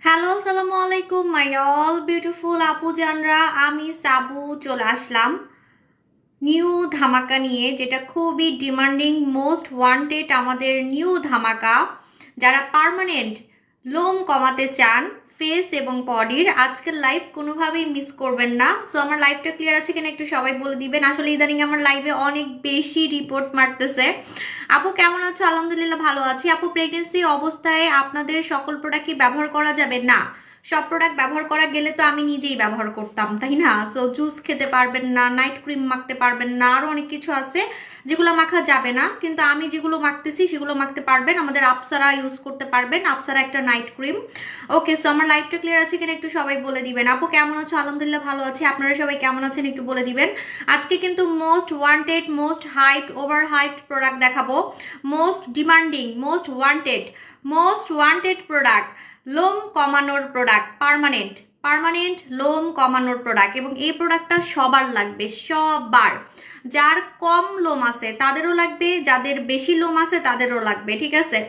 Hello, আসসালামু আলাইকুম my all beautiful আপু জানরা। আমি সাবু চলে আসলাম নিউ ধামাকা নিয়ে, যেটা খুবই ডিমান্ডিং, মোস্ট ওয়ান্টেড আমাদের নিউ ধামাকা। যারা পার্মানেন্ট লোম কমাতে চান ফেস এবং বডির, আজকের লাইভ কোনোভাবেই মিস করবেন না। সো আমার লাইভটা ক্লিয়ার আছে কিনা একটু সবাই বলে দিবেন। আসলে ইদানিং আমার লাইভে অনেক বেশি রিপোর্ট মারতেছে। আপু কেমন আছো? আলহামদুলিল্লাহ ভালো আছি। আপু প্রেগনেন্সি অবস্থায় আপনাদের সকল প্রোডাক্ট কি ব্যবহার করা যাবে? না, সব প্রোডাক্ট ব্যবহার করা গেলে তো আমি নিজেই ব্যবহার করতাম, তাই না? সো জুস খেতে পারবেন না, নাইট ক্রিম মাখতে পারবেন না, আরও অনেক কিছু আছে যেগুলো মাখা যাবে না, কিন্তু আমি যেগুলো মাখতেছি সেগুলো মাখতে পারবেন। আমাদের আপসারা ইউজ করতে পারবেন, আপসারা একটা নাইট ক্রিম। ওকে, সো আমার লাইফটা ক্লিয়ার আছে কিনা একটু সবাই বলে দিবেন। আপু কেমন আছো? আলহামদুলিল্লাহ ভালো আছি। আপনারা সবাই কেমন আছেন একটু বলে দিবেন। আজকে কিন্তু most wanted, most hyped, over hyped product দেখাবো। Most demanding, most wanted product, লোম কমানোর প্রোডাক্ট, পার্মানেন্ট পার্মানেন্ট লোম কমানোর প্রোডাক্ট। এবং এই প্রোডাক্টটা সবার লাগবে, সবার। যার কম লোম আছে তাদেরও লাগবে, যাদের বেশি লোম আছে তাদেরও লাগবে, ঠিক আছে?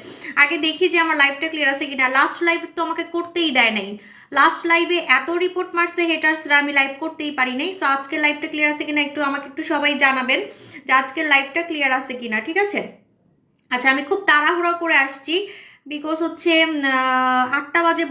আগে দেখি যে আমার লাইভটা ক্লিয়ার আছে কিনা। লাস্ট লাইভ তো আমাকে করতেই দেয় নাই। লাস্ট লাইভে এত রিপোর্ট মারছে হেটার্সরা, আমি লাইভ করতেই পারি নাই। সো আজকের লাইভটা ক্লিয়ার আছে কিনা একটু আমাকে একটু সবাই জানাবেন যে আজকের লাইভটা ক্লিয়ার আছে কিনা, ঠিক আছে? আচ্ছা, আমি খুব তাড়াহুড়া করে আসছি, বিকজ হচ্ছে 8টা বাজে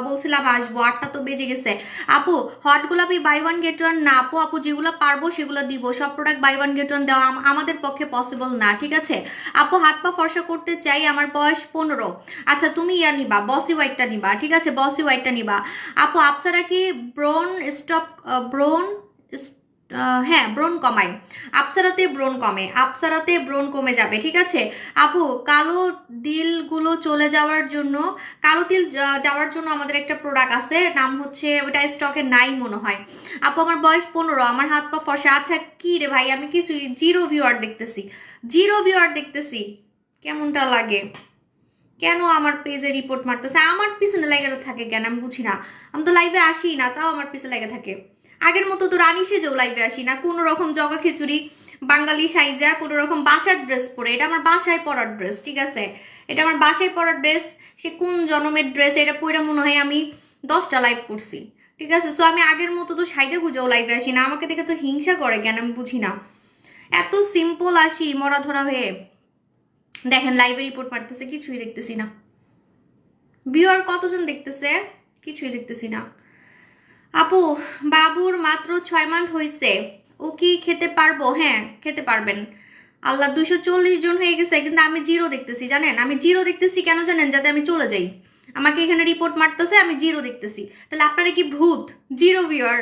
বলছিলাম আসবো, 8টা তো বেজে গেছে। আপু হট গোলাপি বাই ওয়ান গেট ওয়ান না আপু, আপু যেগুলো পারবো সেগুলো দিব। সব product buy one get one দেওয়া আমাদের পক্ষে পসিবল না, ঠিক আছে? আপু হাত পা ফর্সা করতে চাই, আমার বয়স 15। আচ্ছা, তুমি ইয়া নিবা, বসি হোয়াইটটা নিবা, ঠিক আছে? বসি হোয়াইটটা নিবা। আপু আপসারা কি ব্রোন স্টপ, ব্রোন, হ্যাঁ ব্রণ কমায়। আপসারাতে ব্রণ কমে, আপসারাতে ব্রণ কমে যাবে, ঠিক আছে? আপু কালো দিলগুলো চলে যাওয়ার জন্য, কালো তিল যাওয়ার জন্য আমাদের একটা প্রোডাক্ট আছে, নাম হচ্ছে, ওটা স্টকে নাই মনে হয়। আপু আমার বয়স 15, আমার হাত পা ফর্সা। আচ্ছা কি রে ভাই, আমি কিছু জিরো ভিউয়ার দেখতেছি, জিরো ভিউয়ার দেখতেছি। কেমনটা লাগে? কেন আমার পেজে রিপোর্ট মারতেছে? আমার পিছনে লেগে থাকে কেন আমি বুঝি না। আমি তো লাইভে আসি না, তাও আমার পিছনে লেগে থাকে। আগের মতো তো রানী সেজেও লাইভে আসি না, কোনো রকম জগা খিচুড়ি বাঙালি সাইজা, কোনো রকম বাসার ড্রেস পরে। এটা আমার বাসায় পরার ড্রেস, ঠিক আছে? এটা আমার বাসায় পরার ড্রেস। সে কোন জনমের ড্রেস, এটা পরে মনে হয় আমি 10টা লাইভ করছি, ঠিক আছে? সো আমি আগের মতো তো সাইজা গুজাও লাইভে আসি না। আমাকে দেখে তো হিংসা করে কেন আমি বুঝি না। এত সিম্পল আসি মরা ধরা হয়ে। দেখেন লাইভে রিপোর্ট মারতেছে, কিছুই দেখতেছি না। ভিউয়ার কতজন দেখতেছে? কিছুই দেখতেছি না। আপু বাবুর মাত্র 6 মান্থ হয়েছে, ও কি খেতে পারবো? হ্যাঁ খেতে পারবেন। আল্লাহ, 240 জন হয়ে গেছে, কিন্তু আমি জিরো দেখতেছি, জানেন? আমি জিরো দেখতেছি কেন জানেন? যাতে আমি চলে যাই। আমাকে এখানে রিপোর্ট মারতেছে, আমি জিরো দেখতেছি। তাহলে আপনারা কি ভূত? জিরো ভিউয়ার,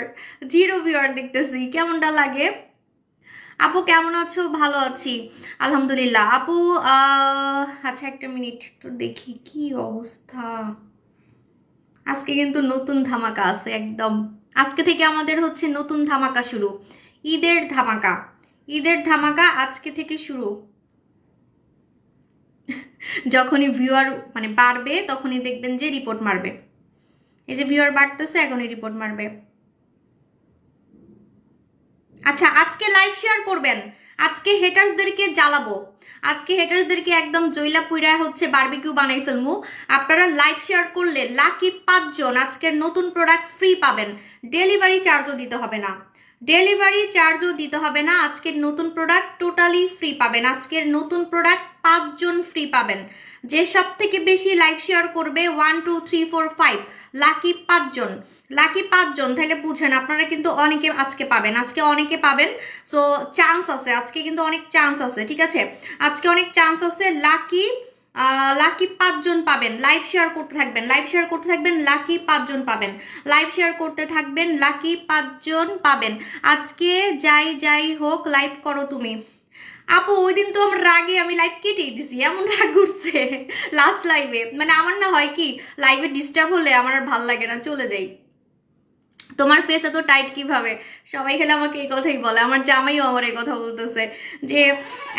জিরো ভিউয়ার দেখতেছি, কেমনটা লাগে? আপু কেমন আছো? ভালো আছি আলহামদুলিল্লাহ। আপু আচ্ছা একটা মিনিট তো দেখি কি অবস্থা। আজকে কিন্তু নতুন ধামাকা আছে একদম। আজকে থেকে আমাদের হচ্ছে নতুন ধামাকা শুরু, ঈদের ধামাকা। ঈদের ধামাকা আজকে থেকে শুরু। যখনই ভিউয়ার মানে বাড়বে তখনই দেখবেন যে রিপোর্ট মারবে। এই যে ভিউয়ার বাড়তেছে, এখনই রিপোর্ট মারবে। আচ্ছা আজকে লাইভ শেয়ার করবেন, আজকে হেটার্সদেরকে জ্বালাবো, আজকে হেটার্সদেরকে একদম জইলা পুইরা হচ্ছে বারবিকিউ বানাই ফেলমু। আপনারা লাইভ শেয়ার করলে লাকি 5 জন আজকের নতুন প্রোডাক্ট ফ্রি পাবেন। ডেলিভারি চার্জও দিতে হবে না, ডেলিভারি চার্জও দিতে হবে না। আজকের নতুন প্রোডাক্ট টোটালি ফ্রি পাবেন। আজকের নতুন প্রোডাক্ট 5 জন ফ্রি পাবেন। যে সব থেকে বেশি লাইভ শেয়ার করবে 1 2 3 4 5, লাকি 5 জন, লাকি 5 জন। তাহলে বুঝেন আপনারা কিন্তু অনেকে আজকে পাবেন, আজকে অনেকে পাবেন। সো চান্স আছে, আজকে কিন্তু অনেক চান্স আছে, ঠিক আছে? আজকে অনেক চান্স আছে। লাকি লাকি 5 জন পাবেন। লাইভ শেয়ার করতে থাকবেন, লাইভ শেয়ার করতে থাকবেন, লাকি 5 জন পাবেন। লাইভ শেয়ার করতে থাকবেন, লাকি 5 জন পাবেন। আজকে যাই যাই হোক লাইভ করো তুমি। আপু ওই দিন তো আমার রাগে আমি লাইভ কেটেই দিছি, এমন রাগ উঠছে লাস্ট লাইভে। মানে আমার না হয় কি, লাইভে ডিস্টার্ব হলে আমার আর ভাল লাগে না, চলে যাই। তোমার ফেস এত টাইট কিভাবে? সবাই খেলে আমাকে এই কথাই বলে, আমার জামাইও আমার এই কথা বলতেছে যে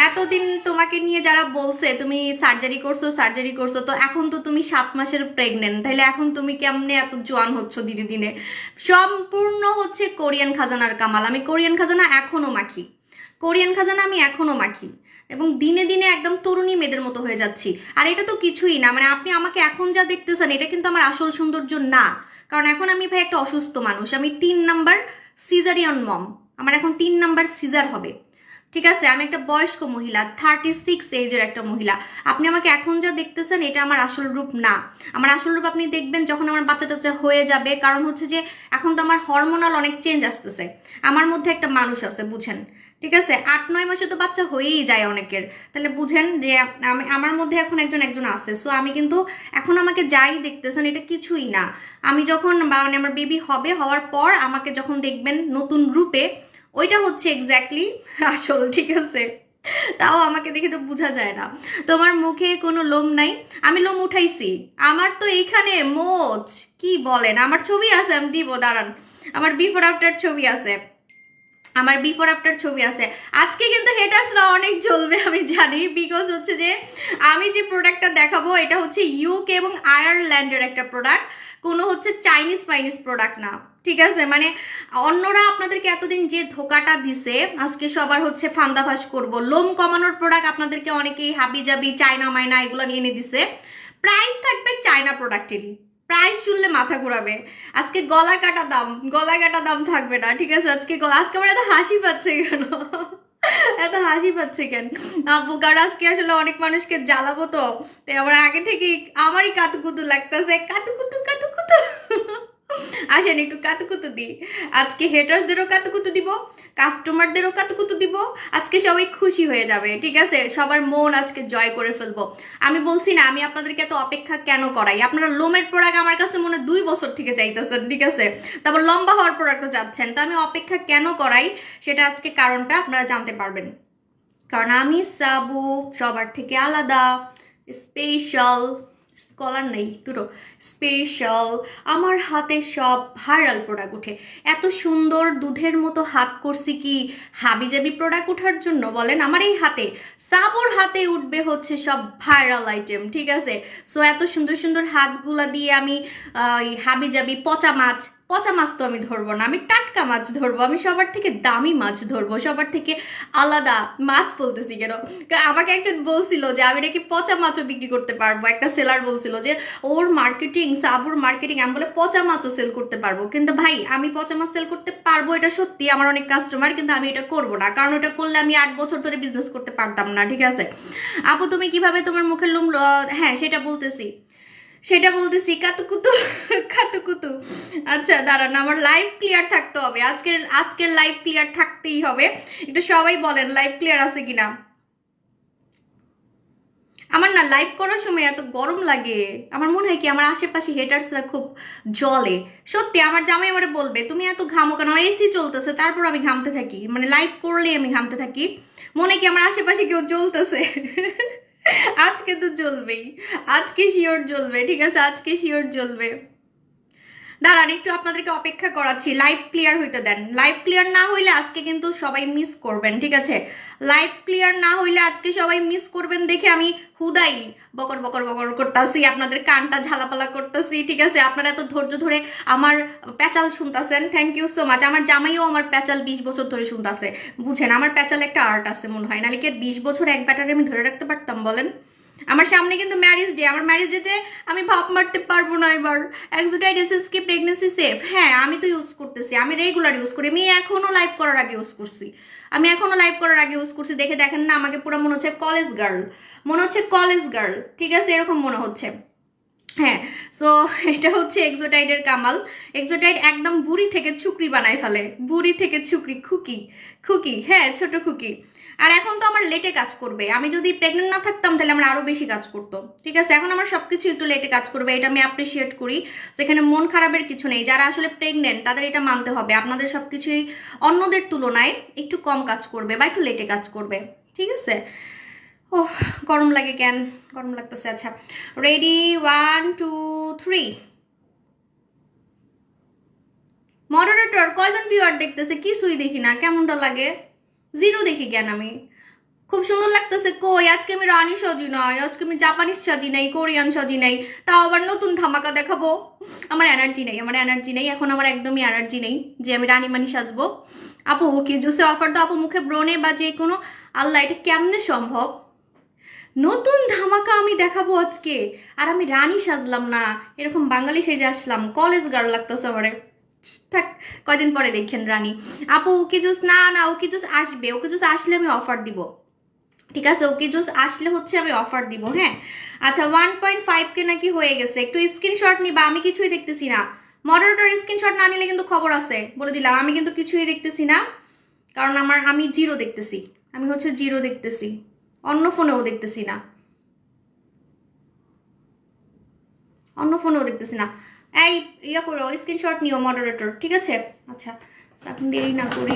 এতদিন তোমাকে নিয়ে যারা বলছে তুমি সার্জারি করছো সার্জারি করছো, তো এখন তো তুমি 7 মাসের প্রেগনেন্ট, তাহলে এখন তুমি কেমনে এত জোয়ান হচ্ছ দিনে দিনে? সম্পূর্ণ হচ্ছে কোরিয়ান খাজানার কামাল। আমি কোরিয়ান খাজানা এখনো মাখি, কোরিয়ান খাজানা আমি এখনো মাখি। এবং দিনে দিনে একদম তরুণী মেয়েদের মতো হয়ে যাচ্ছি। আর এটা তো কিছুই না, মানে আপনি আমাকে এখন যা দেখতেছেন এটা কিন্তু আমার আসল সৌন্দর্য না। কারণ এখন আমি ভাই একটা অসুস্থ মানুষ, আমি 3 নাম্বার সিজারিয়ান মম, আমার এখন 3 নাম্বার সিজার হবে। ঠিক আছে, আমি একটা বয়স্ক মহিলা, 36 এজের একটা মহিলা। আপনি আমাকে এখন যা দেখতেছেন এটা আমার আসল রূপ না। আমার আসল রূপ আপনি দেখবেন যখন আমার বাচ্চা টাচ্চা হয়ে যাবে। কারণ হচ্ছে যে এখন তো আমার হরমোনাল অনেক চেঞ্জ আসতেছে, আমার মধ্যে একটা মানুষ আছে, বুঝেন? ঠিক আছে, 8-9 মাসে তো বাচ্চা হয়েই যায় অনেকের। তাহলে বুঝেন যে আমার মধ্যে এখন একজন একজন আছে। সো আমি কিন্তু এখন আমাকে যাই দেখতেছেন এটা কিছুই না। আমি যখন মানে আমার বেবি হবে, হওয়ার পর আমাকে যখন দেখবেন নতুন রূপে, ওইটা হচ্ছে এক্স্যাক্টলি আসল। ঠিক আছে, তাও আমাকে দেখে তো বোঝা যায় না। তোমার মুখে কোনো লোম নাই? আমি লোম উঠাইছি, আমার তো এইখানে মোচ। কি বলেন, আমার ছবি আছে, আমি দিব, দাঁড়ান, আমার বিফোর আফটার ছবি আছে, আমার বিফোর আফটার ছবি আছে। আজকে কিন্তু হেটার্সরা অনেক জ্বলবে আমি জানি, বিকজ হচ্ছে যে আমি যে প্রোডাক্টটা দেখাবো এটা হচ্ছে ইউকে এবং আয়ারল্যান্ডের একটা প্রোডাক্ট, কোনো হচ্ছে চাইনিজ পাইনিজ প্রোডাক্ট না। ঠিক আছে, মানে অন্যরা আপনাদেরকে এতদিন যে ধোকাটা দিছে, আজকে সবার হচ্ছে ফান্দাফাস করব। লোম কমানোর প্রোডাক্ট আপনাদেরকে অনেকেই হাবি জাবি চায়না মাইনা এগুলো নিয়ে এনে দিছে, প্রাইস থাকবে চায়না প্রোডাক্টেরই। প্রাইস শুনলে মাথা ঘোরাবে। আজকে গলা কাটা দাম, গলা কাটা দাম থাকবে না। ঠিক আছে, আজকে আমার এত হাসি পাচ্ছে কেন? এত হাসি পাচ্ছে কেন আপু? কারণ আজকে আসলে অনেক মানুষকে জ্বালাবো, তো তাই আমার আগে থেকেই আমারই কাতুকুতু লাগতেছে, কাতুকুতু কাতুকুতু। আসেন একটু কাতুকুতু দিই, আজকে হেটার্সদেরও কাতুকুতু দিব, কাস্টমারদেরও কাতুকুতু দিব। আজকে সবাই খুশি হয়ে যাবে। ঠিক আছে, সবার মন আজকে জয় করে ফেলবো। আমি বলছি না, আমি আপনাদেরকে এত অপেক্ষা কেন করাই? আপনারা লোমের প্রোডাক্ট আমার কাছে মনে 2 বছর থেকে চাইতেছেন, ঠিক আছে, তারপর লম্বা হওয়ার প্রোডাক্টও চাচ্ছেন, তো আমি অপেক্ষা কেন করাই সেটা আজকে কারণটা আপনারা জানতে পারবেন। কারণ আমি সাবু সবার থেকে আলাদা, স্পেশাল, কলার নেই দুটো, স্পেশাল। আমার হাতে সব ভাইরাল প্রোডাক্ট উঠে। এত সুন্দর দুধের মতো হাত করছি কি হাবিজাবি প্রোডাক্ট ওঠার জন্য বলেন? আমার এই হাতে, সাবুর হাতে উঠবে হচ্ছে সব ভাইরাল আইটেম। ঠিক আছে, সো এত সুন্দর সুন্দর হাতগুলা দিয়ে আমি হাবিজাবি পচা মাছ, পচা মাছ তো আমি ধরবো না, আমি টাটকা মাছ ধরবো, আমি সবার থেকে দামি মাছ ধরবো, সবার থেকে আলাদা মাছ বলতেছি কেন? আমাকে একজন বলছিল যে আমি নাকি পচা মাছও বিক্রি করতে পারবো, একটা সেলার বলছিল যে ওর মার্কেটিং, সাবুর মার্কেটিং, আমি বলে পচা মাছও সেল করতে পারবো। কিন্তু ভাই আমি পচা মাছ সেল করতে পারবো এটা সত্যি, আমার অনেক কাস্টমার, কিন্তু আমি এটা করবো না, কারণ এটা করলে আমি 8 বছর ধরে বিজনেস করতে পারতাম না। ঠিক আছে আপু, তুমি কিভাবে তোমার মুখের লোম, হ্যাঁ সেটা বলতেছি কাতুকুতু, কাতুকুতু। আচ্ছা দাঁড়ান, আমার লাইভ ক্লিয়ার থাকতে হবে, আজকের লাইভ ক্লিয়ার থাকতেই হবে। একটু সবাই বলেন লাইভ ক্লিয়ার আছে কিনা। আমার না লাইভ করার সময় এত গরম লাগে, আমার মনে হয় কি আমার আশেপাশে হেটার্সরা খুব জ্বলে। সত্যি আমার জামাই আমারে বলবে তুমি এত ঘামো কেন, আমার এসি চলতেছে তারপর আমি ঘামতে থাকি, মানে লাইভ করলে আমি ঘামতে থাকি, মনে কি আমার আশেপাশে কেউ জ্বলতেছে। আজকে তো জ্বলবেই, আজকে শিওর জ্বলবে। ঠিক আছে, আজকে শিওর জ্বলবে। দাঁড়ান একটু আপনাদেরকে অপেক্ষা করাচ্ছি, লাইভ ক্লিয়ার হইতে দেন। লাইভ ক্লিয়ার না হইলে আজকে কিন্তু সবাই মিস করবেন। ঠিক আছে, লাইভ ক্লিয়ার না হইলে আজকে সবাই মিস করবেন দেখে আমি হুদাই বকর বকর বকর করতেছি, আপনাদের কানটা ঝালাপালা করতেছি। ঠিক আছে, আপনারা এত ধৈর্য ধরে আমার প্যাচাল শুনতেছেন, থ্যাংক ইউ সো মাচ। আমার জামাইও আমার প্যাচাল 20 বছর ধরে শুনতেছে। বুঝেন, আমার প্যাচাল একটা আর্ট আছে মনে হয়, নাহলে কি 20 বছর এক ব্যাটারে আমি ধরে রাখতে পারতাম বলেন? আমার সামনে কিন্তু ম্যারেজ ডে, আমার ম্যারেজ ডেতে আমি ভাব মারতে পারবো না এবার। এক্সোডাইড এসেন্স কি প্রেগনেন্সি সেফ? হ্যাঁ আমি তো ইউজ করতেছি, আমি রেগুলার ইউজ করি, আমি এখনো লাইভ করার আগে ইউজ করছি, দেখে দেখেন না আমাকে পুরো মনে হচ্ছে কলেজ গার্ল, মনে হচ্ছে কলেজ গার্ল। ঠিক আছে, এরকম মনে হচ্ছে। হ্যাঁ, সো এটা হচ্ছে এক্সোটাইডের কামাল। এক্সোটাইড একদম বুড়ি থেকে ছুকরি বানায় ফেলে, বুড়ি থেকে ছুকরি, খুকি খুকি, হ্যাঁ ছোট খুকি। আর এখন তো আমার লেটে কাজ করবে, আমি যদি প্রেগনেন্ট না থাকতাম তাহলে আমার আরো বেশি কাজ করতো। ঠিক আছে, এখন আমার সবকিছু একটু লেটে কাজ করবে, এটা আমি অ্যাপ্রিসিয়েট করি। যেখানে মন খারাপের কিছু নেই, যারা আসলে প্রেগনেন্ট তাদের এটা মানতে হবে, আপনাদের সবকিছুই অন্যদের তুলনায় একটু কম কাজ করবে বা একটু লেটে কাজ করবে। ঠিক আছে, ও গরম লাগে কেন, গরম লাগতেছে। আচ্ছা রেডি, 1 2 3। মডারেটর কয়জন ভিউয়ার দেখতেছে? কিছুই দেখি না, কেমনটা লাগে? 0 দেখি কেন আমি? খুব সুন্দর লাগতেছে কই? আজকে আমি রানী সাজি নাই, আজকে আমি জাপানিজ সাজি নাই, কোরিয়ান সাজি নাই, তাও আবার নতুন ধামাকা দেখাবো। আমার এনার্জি নেই, এখন আমার একদমই এনার্জি নেই যে আমি রানী মানি সাজবো। আপু ওকে জুসে অফার দাও আপু, মুখে ব্রণে বা যে কোনো, আল্লাহ এটা কেমনে সম্ভব? নতুন ধামাকা আমি দেখাবো আজকে, আর আমি রানী সাজলাম না, এরকম বাঙালি সেজে আসলাম, কলেজ গার্ল লাগতেছে আমারে। থাক, কয়দিন পরে দেখেন রানী। আপু ওকে জুস, না না ওকে জুস আসবে, ওকে জুস আসলে আমি অফার দিব, ঠিক আছে? ওকে জুস আসলে হচ্ছে আমি অফার দিব, হ্যাঁ। আচ্ছা 1.5K নাকি হয়ে গেছে, একটু স্ক্রিনশট নিবা, আমি কিছুই দেখতেছি না। মডারেটর স্ক্রিনশট না নিলে কিন্তু খবর আছে, বলে দিলাম, আমি কিন্তু কিছুই দেখতেছি না, কারণ আমি জিরো দেখতেছি, আমি হচ্ছে জিরো দেখতেছি, অন্য ফোনেও দেখতেছি না, অন্য ফোনেও দেখতেছি না। এই ইয়া করো, স্ক্রিনশট নিও মডারেটর, ঠিক আছে? আচ্ছা এখন দেরি না করি।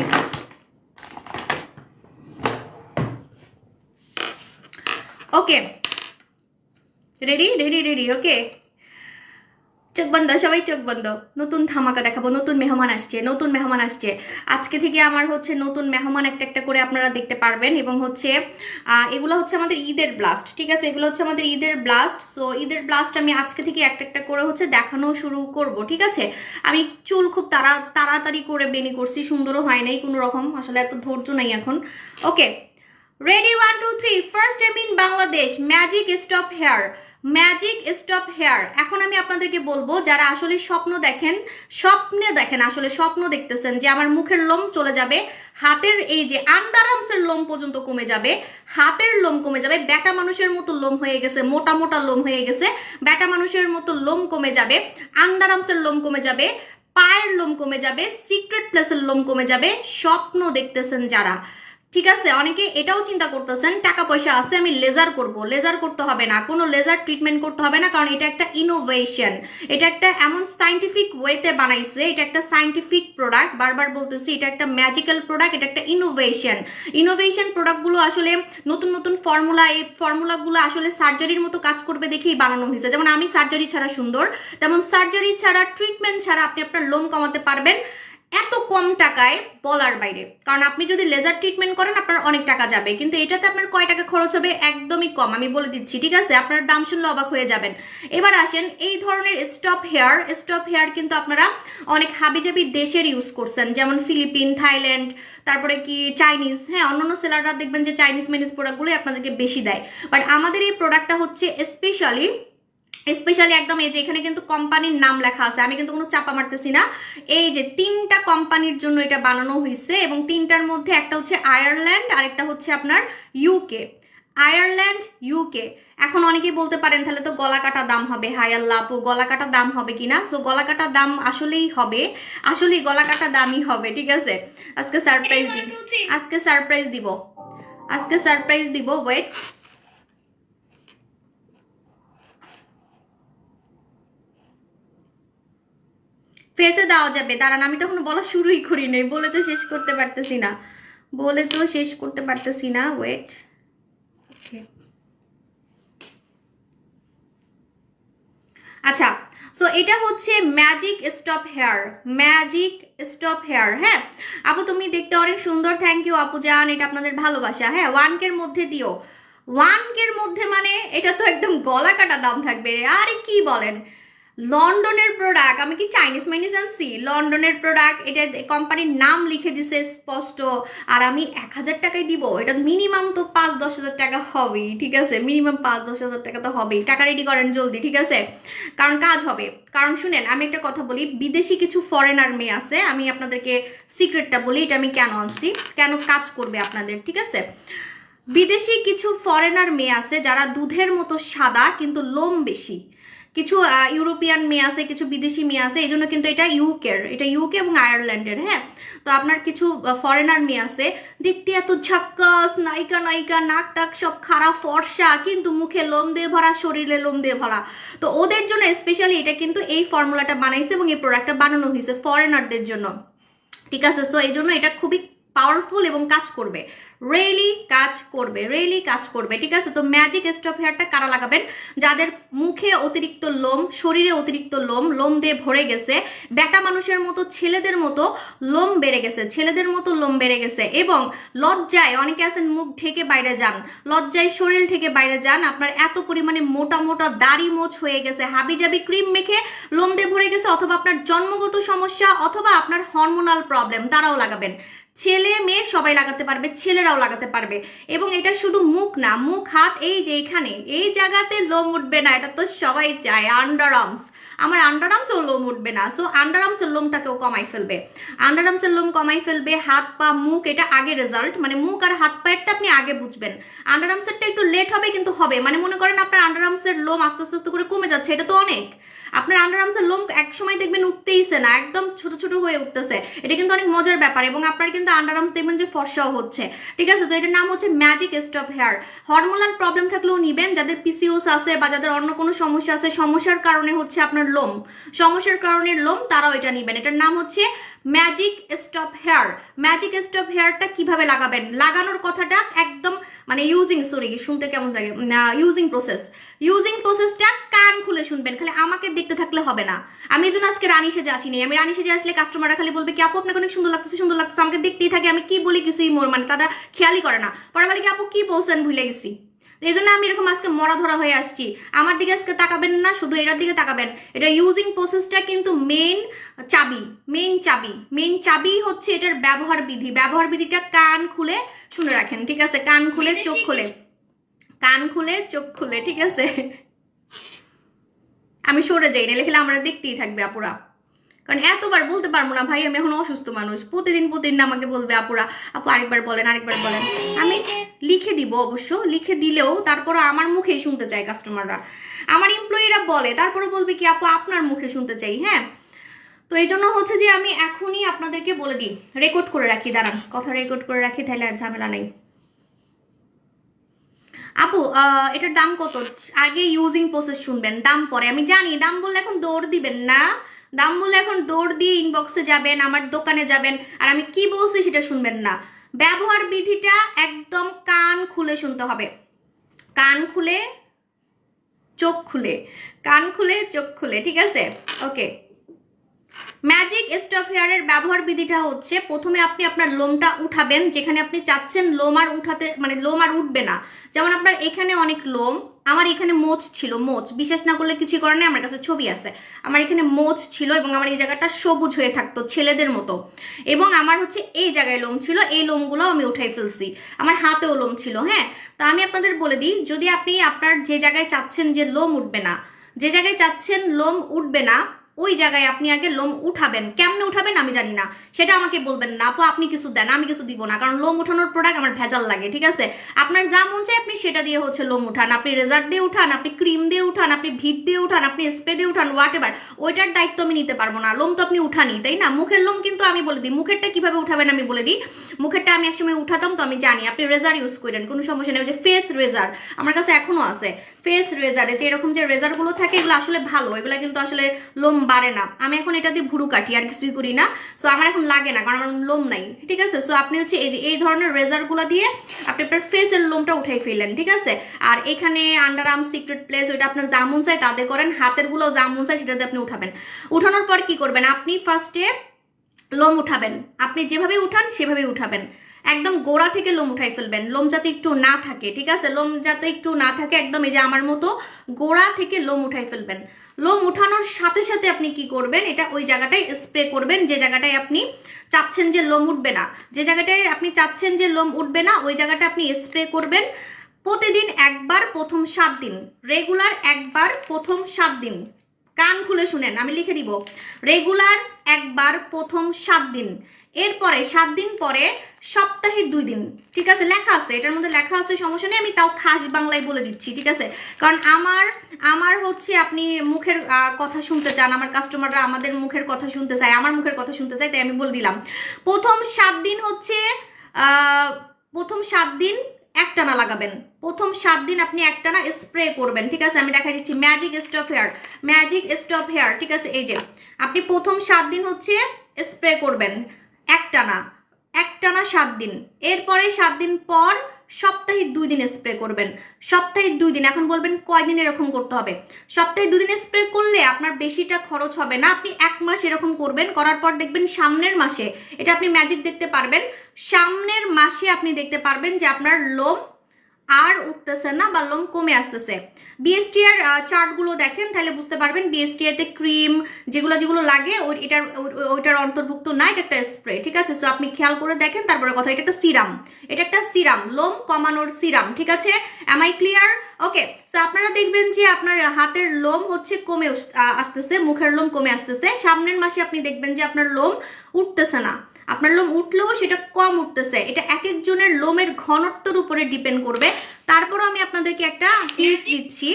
ওকে, রেডি রেডি রেডি, ওকে। চোখ বন্ধ, সবাই চোখ বন্ধ। নতুন ধামাকা দেখাবো, নতুন মেহমান আসছে, নতুন মেহমান আসছে। আজকে থেকে আমার হচ্ছে নতুন মেহমান একটা একটা করে আপনারা দেখতে পারবেন, এবং হচ্ছে এগুলো হচ্ছে আমাদের ঈদের ব্লাস্ট, ঠিক আছে? এগুলো হচ্ছে আমাদের ঈদের ব্লাস্ট। সো ঈদের ব্লাস্ট আমি আজকে থেকে একটা একটা করে হচ্ছে দেখানো শুরু করব, ঠিক আছে? আমি চুল খুব তাড়াতাড়ি করে বেনি করছি, সুন্দরও হয় নাই কোনো রকম, আসলে এত ধৈর্য নাই এখন। Okay ready, 1 2 3। First time in Bangladesh, magic stop hair, magic stop hair. এখন আমি আপনাদেরকে বলবো, যারা আসলে স্বপ্নে দেখেন, আসলে স্বপ্ন দেখতেছেন যে আমার মুখের লোম চলে যাবে, হাতের এই যে আন্ডার আর্মসের লোম পর্যন্ত কমে যাবে, হাতের লোম কমে যাবে, ব্যাটা মানুষের মতো লোম হয়ে গেছে, মোটা মোটা লোম হয়ে গেছে, ব্যাটা মানুষের মতো লোম কমে যাবে, আন্ডার আর্মসের লোম কমে যাবে, পায়ের লোম কমে যাবে, সিক্রেট প্লেসের লোম কমে যাবে, স্বপ্ন দেখতেছেন যারা, ঠিক আছে? অনেকে এটাও চিন্তা করতেছেন টাকা পয়সা আছে আমি লেজার করব, লেজার করতে হবে না, কোনো লেজার ট্রিটমেন্ট করতে হবে না, কারণ এটা একটা ইনোভেশন, এটা একটা এমন সাইন্টিফিক ওয়েতে বানাইছে, এটা একটা সাইন্টিফিক প্রোডাক্ট, বারবার বলতেছি এটা একটা ম্যাজিক্যাল প্রোডাক্ট, এটা একটা ইনোভেশন। ইনোভেশন প্রোডাক্টগুলো আসলে নতুন নতুন ফর্মুলা, এই ফর্মুলাগুলো আসলে সার্জারির মতো কাজ করবে দেখেই বানানো হয়েছে। যেমন আমি সার্জারি ছাড়া সুন্দর, তেমন সার্জারি ছাড়া, ট্রিটমেন্ট ছাড়া আপনি আপনার লোম কমাতে পারবেন এত কম টাকায়, বলার বাইরে। কারণ আপনি যদি লেজার ট্রিটমেন্ট করেন আপনার অনেক টাকা যাবে, কিন্তু এটাতে আপনার কয় টাকা খরচ হবে একদমই কম, আমি বলে দিচ্ছি, ঠিক আছে? আপনার দাম শুনলে অবাক হয়ে যাবেন। এবার আসেন, এই ধরনের স্টপ হেয়ার কিন্তু আপনারা অনেক হাবিজাবি দেশের ইউজ করছেন, যেমন ফিলিপিন, থাইল্যান্ড, তারপরে কি চাইনিজ, হ্যাঁ অন্যান্য সেলাররা দেখবেন যে চাইনিজ মেনিজ প্রোডাক্টগুলোই আপনাদেরকে বেশি দেয়, বাট আমাদের এই প্রোডাক্টটা হচ্ছে স্পেশালি একদম, এই যে এখানে কিন্তু কোম্পানির নাম লেখা আছে, আমি কিন্তু কোনো চাপা মারতেছি না, এই যে 3টা কোম্পানির জন্য এটা বানানো হয়েছে, এবং 3টার মধ্যে একটা হচ্ছে আয়ারল্যান্ড, আরেকটা হচ্ছে আপনার ইউকে, আয়ারল্যান্ড ইউকে। এখন অনেকেই বলতে পারেন তাহলে তো গলা কাটা দাম হবে, হাই আল্লাহ আপু গলা কাটা দাম হবে কিনা? সো গলা কাটা দাম আসলেই হবে, আসলেই গলা কাটা দামই হবে, ঠিক আছে? আজকে সারপ্রাইজ দিব, আজকে সারপ্রাইজ দিব, আজকে সারপ্রাইজ দিব, ওয়েট। ফেসে দেওয়া যাবে, দাঁড়ান আমি তখন বলা শুরুই করি নাই, বলে তো শেষ করতে পারতেছি না, বলে তো শেষ করতে পারতেছি না, ওয়েট। আচ্ছা সো এটা হচ্ছে magic stop hair, magic stop hair, হ্যাঁ আপু তুমি দেখতে অনেক সুন্দর, থ্যাংক ইউ আপু জান, এটা আপনাদের ভালোবাসা, হ্যাঁ 1K মধ্যে দিও, 1K মধ্যে, মানে এটা তো একদম গলা কাটা দাম থাকবে, আরে কি বলেন? লন্ডনের প্রোডাক্ট, আমি কি চাইনিজ মাইনিজ আনছি? লন্ডনের প্রোডাক্ট, এটা কোম্পানির নাম লিখে দিছে স্পষ্ট, আর আমি 1000 টাকায় দিব, এটা মিনিমাম তো 5-10 হাজার টাকা হবেই, ঠিক আছে? মিনিমাম 5-10 হাজার টাকা তো হবেই, টাকা রেডি করেন জলদি, ঠিক আছে? কারণ কাজ হবে, কারণ শুনেন আমি একটা কথা বলি, বিদেশি কিছু ফরেনার মেয়ে আছে, আমি আপনাদেরকে সিক্রেটটা বলি, এটা আমি কেন আনছি, কেন কাজ করবে আপনাদের, ঠিক আছে? বিদেশি কিছু ফরেনার মেয়ে আছে যারা দুধের মতো সাদা কিন্তু লোম বেশি, কিছু ইউরোপিয়ান মেয়ে আছে, কিছু বিদেশি মেয়ে আছে, এই জন্য কিন্তু এটা ইউকে এবং আয়ারল্যান্ডের, হ্যাঁ। তো আপনার কিছু ফরেনার মেয়ে আছে দেখতে এত ঝাক্কাস, নায়িকা নায়িকা, নাক টাক সব খারাপ, ফর্সা, কিন্তু মুখে লোম দিয়ে ভরা, শরীরে লোম দিয়ে ভরা, তো ওদের জন্য স্পেশালি এটা কিন্তু এই ফর্মুলাটা বানাইছে, এবং এই প্রোডাক্টটা বানানো হয়েছে ফরেনারদের জন্য, ঠিক আছে? সো এই জন্য এটা খুবই পাওয়ারফুল এবং কাজ করবে, রিয়েলি কাজ করবে, রিয়েলি কাজ করবে, ঠিক আছে? তো ম্যাজিক স্টপ হেয়ারটা কারা লাগাবেন? যাদের মুখে অতিরিক্ত লোম, শরীরে অতিরিক্ত লোম, লোম দিয়ে ভরে গেছে, ব্যাটা মানুষের মতো, ছেলেদের মতো লোম বেড়ে গেছে, ছেলেদের মতো লোম বেড়ে গেছে, এবং লজ্জায় অনেকে আছেন মুখ ঢেকে বাইরে যান, লজ্জায় শরীর থেকে বাইরে যান, আপনার এত পরিমাণে মোটা মোটা দাড়ি মোচ হয়ে গেছে, হাবিজাবি ক্রিম মেখে লোম দিয়ে ভরে গেছে, অথবা আপনার জন্মগত সমস্যা, অথবা আপনার হরমোনাল প্রবলেম, তারাও লাগাবেন। ছেলে মেয়ে সবাই লাগাতে পারবে, ছেলেরাও লাগাতে পারবে। এবং এটা শুধু মুখ না, মুখ হাত এই যে এখানে এই জায়গাতে লোম উঠবে না, এটা তো সবাই চায়। আন্ডার আর্মস, আমার আন্ডার আর্মসেও লোম উঠবে না, সো আন্ডার আর্মসের লোমটাকেও কমাই ফেলবে, আন্ডার আর্মসের লোম কমাই ফেলবে। হাত পা মুখ এটা আগে রেজাল্ট, মানে মুখ আর হাত পায়েরটা আপনি আগে বুঝবেন, আন্ডার আর্মসেরটা একটু লেট হবে কিন্তু হবে। মানে মনে করেন আপনার আন্ডার আর্মসের লোম আস্তে আস্তে আস্তে করে কমে যাচ্ছে, এটা তো অনেক। আপনার আন্ডার আর্মসের লোম এক সময় দেখবেন উঠতেইছে না, একদম ছোট ছোট হয়ে উঠতেছে, এটা কিন্তু অনেক মজার ব্যাপার। এবং আপনার কিন্তু আন্ডার আর্মস দেখবেন যে ফর্সাও হচ্ছে, ঠিক আছে। তো এটার নাম হচ্ছে magic stop hair. Hormonal problem থাকলেও নিবেন, যাদের পিসিওস আছে বা যাদের অন্য কোনো সমস্যা আছে, সমস্যার কারণে হচ্ছে আপনার লোম, সমস্যার কারণে লোম, তারাও এটা নিবেন। এটার নাম হচ্ছে magic stop hair. Magic stop হেয়ারটা কিভাবে লাগাবেন, লাগানোর কথাটা একদম মানে শুনতে কেমন লাগে, ইউজিং প্রসেসটা কান খুলে শুনবেন, খালি আমাকে দেখতে থাকলে হবে না। আমি এই জন্য আজকে রানী সেজে আসিনি, আমি রানী সেজে আসলে কাস্টমাররা খালি বলবে কি আপু আপনাকে অনেক সুন্দর লাগতেছে, সুন্দর লাগতেছে, আমাকে দেখতেই থাকে, আমি কি বলি কিছুই মানে তারা খেয়ালই করে না, পরে বলে কি আপু কি বলছেন ভুলে গেছি। এই জন্য আমি এরকম আজকে মরা ধরা হয়ে আসছি। আমার দিকে আজকে তাকাবেন না, শুধু এটার দিকে তাকাবেন। এটা ইউজিং প্রসেসটা কিন্তু মেইন চাবি হচ্ছে এটার ব্যবহার বিধি। ব্যবহার বিধিটা কান খুলে শুনে রাখেন, ঠিক আছে। কান খুলে চোখ খুলে, ঠিক আছে। আমি সরে যাই না, লেখলে আমরা দেখতেই থাকবে আপুরা, কারণ এতবার বলতে পারবো না ভাই, আমি এখন অসুস্থ মানুষ, প্রতিদিন আমাকে বলবে আপুরা আপু আরেকবার বলেন। আমি লিখে দিব, অবশ্য লিখে দিলেও তারপর আমার মুখেই শুনতে চাই কাস্টমাররা, আমার এমপ্লয়িরা বলে, তারপরে বলবে কি আপু আপনার মুখে শুনতে চাই। হ্যাঁ, তো এই জন্য হচ্ছে যে আমি এখনই আপনাদেরকে বলে দিই, রেকর্ড করে রাখি, দাঁড়ান কথা রেকর্ড করে রাখি, তাহলে আর ঝামেলা নেই। আপু এটার দাম কত? আগে ইউজিং প্রসেস শুনবেন, দাম পরে। আমি জানি দাম বললে এখন দৌড় দিবেন না, দাম বললে এখন দৌড় দিয়ে ইনবক্সে যাবেন, আমার দোকানে যাবেন, আর আমি কি বলছি সেটা শুনবেন না। ব্যবহার বিধিটা একদম কান খুলে শুনতে হবে, কান খুলে চোখ খুলে, ঠিক আছে। ওকে, ম্যাজিক স্টপ হেয়ারের ব্যবহার বিধিটা হচ্ছে, প্রথমে আপনি আপনার লোমটা উঠাবেন, যেখানে আপনি চাচ্ছেন লোম আর উঠাতে, মানে লোম আর উঠবে না। যেমন আপনার এখানে অনেক লোম, আমার এখানে মোচ ছিল, মোচ বিশ্বাস না করলে কিছুই করে নেই, আমার কাছে ছবি আছে, আমার এখানে মোচ ছিল এবং আমার এই জায়গাটা সবুজ হয়ে থাকতো ছেলেদের মতো, এবং আমার হচ্ছে এই জায়গায় লোম ছিল, এই লোমগুলো আমি উঠাই ফেলছি, আমার হাতেও লোম ছিল। হ্যাঁ, তো আমি আপনাদের বলে দিই, যদি আপনি আপনার যে জায়গায় চাচ্ছেন যে লোম উঠবে না, যে জায়গায় চাচ্ছেন লোম উঠবে না, ওই জায়গায় আপনি আগে লোম উঠাবেন। কেমনে উঠাবেন আমি জানি না, সেটা আমাকে বলবেন না আপু আপনি কিছু দেন, আমি কিছু দিব না, কারণ লোম উঠানোর প্রোডাক্ট আমার ভেজাল লাগে, ঠিক আছে। আপনার যা মন চায় আপনি সেটা দিয়ে হচ্ছে লোম উঠান, আপনি রেজার দিয়ে উঠান, আপনি ক্রিম দিয়ে উঠান, আপনি ভিট দিয়ে উঠান, আপনি স্প্রে দিয়ে উঠান, হোয়াট এভার, ওইটার দায়িত্ব আমি নিতে পারবো না। লোম তো আপনি উঠানি, তাই না। মুখের লোম কিন্তু আমি বলে দিই, মুখেরটা কিভাবে উঠাবেন আমি বলে দিই। মুখেরটা আমি একসময় উঠাতাম, তো আমি জানি। আপনি রেজার ইউজ করেন, কোনো সমস্যা নেই। ওই যে ফেস রেজার আমার কাছে এখনো আছে, ফেস রেজারে যে এরকম যে রেজারগুলো থাকে, এগুলো আসলে ভালো, এগুলো কিন্তু আসলে লোম বাড়ে না। আমি এখন এটা দিয়ে ভুরু কাটি, আর কিছুই করি না, সো আমার এখন লাগে না, কারণ আমার লোম নাই, ঠিক আছে। সো আপনি হচ্ছে এই ধরনের রেজারগুলো দিয়ে আপনি আপনার ফেসের লোমটা উঠাই ফেললেন, ঠিক আছে। আর এখানে আন্ডার আর্ম সিক্রেট প্লেস, ওইটা আপনার জামুন চাই তাদের করেন, হাতের গুলো জামুন চাই সেটা দিয়ে আপনি উঠাবেন। উঠানোর পর কি করবেন, আপনি ফার্স্টে লোম উঠাবেন, আপনি যেভাবে উঠান সেভাবেই উঠাবেন, একদম গোড়া থেকে লোম উঠাই ফেলবেন, লোম যাতে একটু না থাকে, ঠিক আছে। লোম যাতে একটু না থাকে, একদম এই যে আমার মতো গোড়া থেকে লোম উঠাই ফেলবেন। লোম উঠানোর সাথে সাথে আপনি কি করবেন, এটা ওই জায়গাটায় স্প্রে করবেন যে জায়গাটায় আপনি চাচ্ছেন যে লোম উঠবে না, যে জায়গাটায় আপনি চাচ্ছেন যে লোম উঠবে না, ওই জায়গাটা আপনি স্প্রে করবেন। প্রতিদিন একবার প্রথম 7 দিন, রেগুলার একবার প্রথম 7 দিন। কান খুলে শুনেন, আমি লিখে দিব, রেগুলার একবার প্রথম 7 দিন, এরপরে 7 দিন পরে সপ্তাহে 2 দিন, ঠিক আছে। লেখা আছে, এটার মধ্যে লেখা আছে, সমস্যা নেই, আমি তাও খাস বাংলায় বলে দিচ্ছি, ঠিক আছে। কারণ আমার হচ্ছে আপনি মুখের কথা শুনতে চান, আমার কাস্টমাররা আমাদের মুখের কথা শুনতে চায়, আমার মুখের কথা শুনতে চায়, তাই আমি বলে দিলাম। প্রথম 7 দিন হচ্ছে প্রথম 7 দিন একটানা লাগাবেন, প্রথম 7 দিন আপনি একটানা স্প্রে করবেন, ঠিক আছে। আমি দেখা দিচ্ছি ম্যাজিক স্টপ হেয়ার, ঠিক আছে। এই যে আপনি প্রথম 7 দিন হচ্ছে স্প্রে করবেন একটানা 7 দিন, এরপরে 7 দিন পর সপ্তাহে 2 দিন স্প্রে করবেন, সপ্তাহে 2 দিন। এখন বলবেন কয়দিন এরকম করতে হবে, সপ্তাহে 2 দিন স্প্রে করলে আপনার বেশিটা খরচ হবে না, আপনি 1 মাস এরকম করবেন, করার পর দেখবেন সামনের মাসে, এটা আপনি ম্যাজিক দেখতে পারবেন, সামনের মাসে আপনি দেখতে পারবেন যে আপনার লোম আর উঠতেছে না বা লোম কমে আসতেছে। বিএসটি এর চার্টগুলো দেখেন তাহলে বুঝতে পারবেন বিএসটি এতে ক্রিম যেগুলো যেগুলো লাগে ওইটার অন্তর্ভুক্ত না, এটা একটা স্প্রে, ঠিক আছে? সো আপনি খেয়াল করে দেখেন। তারপরে কথা, এটা একটা সিরাম, এটা একটা সিরাম, লোম কমানোর সিরাম, ঠিক আছে? Am I clear? Okay, so আপনারা দেখবেন যে আপনার হাতের লোম হচ্ছে কমে আসতেছে, মুখের লোম কমে আসতেছে। সামনের মাসে আপনি দেখবেন যে আপনার লোম উঠতেছে না, আপনার লোম উঠলেও সেটা কম উঠতেছে। এটা এক একজনের লোমের ঘনত্বের উপরে ডিপেন্ড করবে। তারপরও আমি আপনাদেরকে একটা টিপস দিচ্ছি,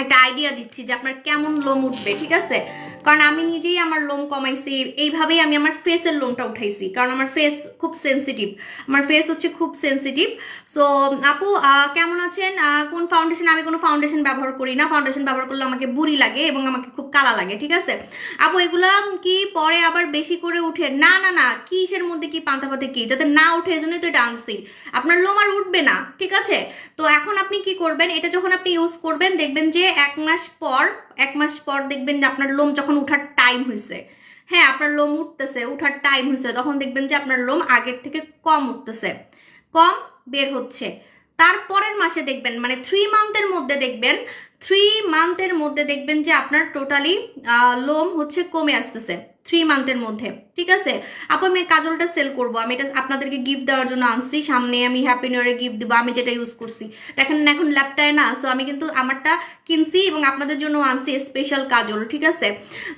একটা আইডিয়া দিচ্ছি যে আপনার কেমন লোম উঠবে, ঠিক আছে? কারণ আমি নিজেই আমার লোম কমাইছি, এইভাবেই আমি আমার ফেসের লোমটা উঠাইছি, কারণ আমার ফেস খুব সেন্সিটিভ, আমার ফেস হচ্ছে খুব সেন্সিটিভ। সো আপু কেমন আছেন? কোন ফাউন্ডেশন? আমি কোনো ফাউন্ডেশন ব্যবহার করি না, ফাউন্ডেশন ব্যবহার করলে আমাকে বুড়ি লাগে এবং আমাকে খুব কালা লাগে, ঠিক আছে? আপু এগুলা কি পরে আবার বেশি করে উঠে? না না না, কিসের মধ্যে কি পান্তাপাতে কি, যাতে না উঠে এজন্যই তো এটা আনছি। আপনার লোম আর উঠবে না, ঠিক আছে? তো এখন আপনি কি করবেন, এটা যখন আপনি ইউজ করবেন দেখবেন যে এক মাস পর দেখবেন যে আপনার লোম যখন উঠার টাইম হয়েছে, হ্যাঁ আপনার লোম উঠতেছে, উঠার টাইম হয়েছে, তখন দেখবেন যে আপনার লোম আগের থেকে কম উঠতেছে, কম বের হচ্ছে। তারপরের মাসে দেখবেন, মানে 3 মান্থের মধ্যে দেখবেন, 3 মান্থের মধ্যে দেখবেন যে আপনার টোটালি লোম হচ্ছে কমে আসতেছে 3 মান্থের মধ্যে, ঠিক আছে? আপু আমি কাজলটা সেল করবো, আমি এটা আপনাদেরকে গিফট দেওয়ার জন্য আনছি, সামনে আমি হ্যাপি নিউ ইয়ারে গিফট দিব, আমি যেটা ইউজ করছি দেখেন এখন ল্যাপটায় না। সো আমি কিন্তু আমারটা কিনছি এবং আপনাদের জন্য আনছি স্পেশাল কাজল, ঠিক আছে?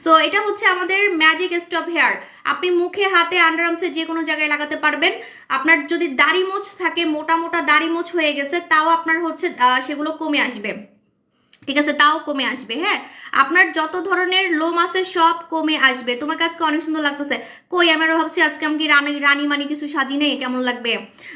সো এটা হচ্ছে আমাদের ম্যাজিক স্টপ হেয়ার, আপনি মুখে, হাতে, আন্ডারআর্মসে যে কোনো জায়গায় লাগাতে পারবেন। আপনার যদি দাড়ি মোছ থাকে, মোটা মোটা দাড়ি মোছ হয়ে গেছে, তাও আপনার হচ্ছে সেগুলো কমে আসবে, ঠিক আছে? তাও কমে আসবে। হ্যাঁ, আপনার যত ধরনের লোম আছে সব কমে আসবে। তোমাকে আজকে অনেক সুন্দর লাগতেছে। কই, আমি ভাবছি আজকে আমি কি রানী রানী মানি কিছু সাজি নেই, কেমন লাগবে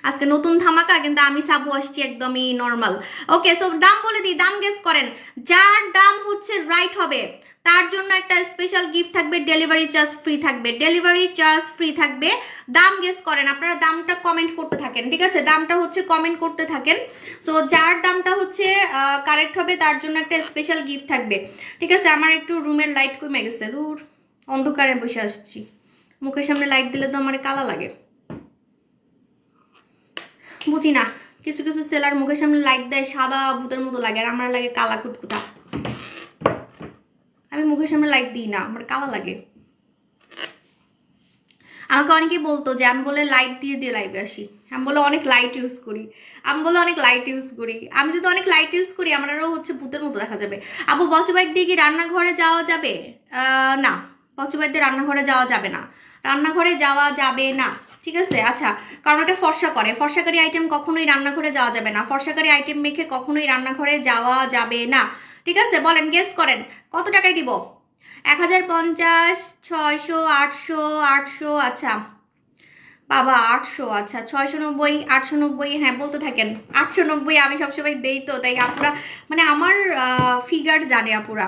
আজকে নতুন ধামাকা, কিন্তু আমি সাবু আসছি একদমই নর্মাল। ওকে, সো দাম বলে দিই, দাম গেস করেন। যার দাম হচ্ছে রাইট হবে তার জন্য একটা স্পেশাল গিফট থাকবে, ডেলিভারি চার্জ ফ্রি থাকবে, ডেলিভারি চার্জ ফ্রি থাকবে। দাম গেস করেন, আপনারা দামটা কমেন্ট করতে থাকেন, ঠিক আছে? দামটা হচ্ছে কমেন্ট করতে থাকেন। সো যার দামটা হচ্ছে কারেক্ট হবে তার জন্য একটা স্পেশাল গিফট থাকবে, ঠিক আছে? আমার একটু রুমের লাইট কমে গেছে, দূর অন্ধকারে বসে আসছি, মুখের সামনে লাইট দিলে তো আমার কালা লাগে, বুঝি না। কিছু কিছু সেলার মুখের সামনে লাইট দেয় সাদা ভূতের মতো লাগে, আর আমার লাগে কালা কুটকুটা। আমি মুখের সামনে লাইট দিই না, আমার কালা লাগে। আমাকে অনেকেই বলতো যে আমি বলে লাইট দিয়ে দিয়ে লাইভে আসি, আমি বলে অনেক লাইট ইউজ করি, আমি বলে অনেক লাইট ইউজ করি। আমি যদি অনেক লাইট ইউজ করি আমারও হচ্ছে ভূতের মতো দেখা যাবে। আপু বসে বাইক দিয়ে কি রান্নাঘরে যাওয়া যাবে? না, বসে বাইক দিয়ে রান্নাঘরে যাওয়া যাবে না, রান্নাঘরে যাওয়া যাবে না, ঠিক আছে? আচ্ছা, কারণ ওটা ফর্সা করে, ফর্সাকারী আইটেম কখনোই রান্নাঘরে যাওয়া যাবে না, ফর্সাকারী আইটেম মেখে কখনোই রান্নাঘরে যাওয়া যাবে না, ঠিক আছে? বলেন, গেস করেন কত টাকায় দিব? 1050, 600, 800, 800, আচ্ছা বাবা 800, আচ্ছা 690, 890, হ্যাঁ বলতে থাকেন 890। আমি সবসময় দেই তো, তাই আপুরা মানে আমার ফিগার জানে, আপুরা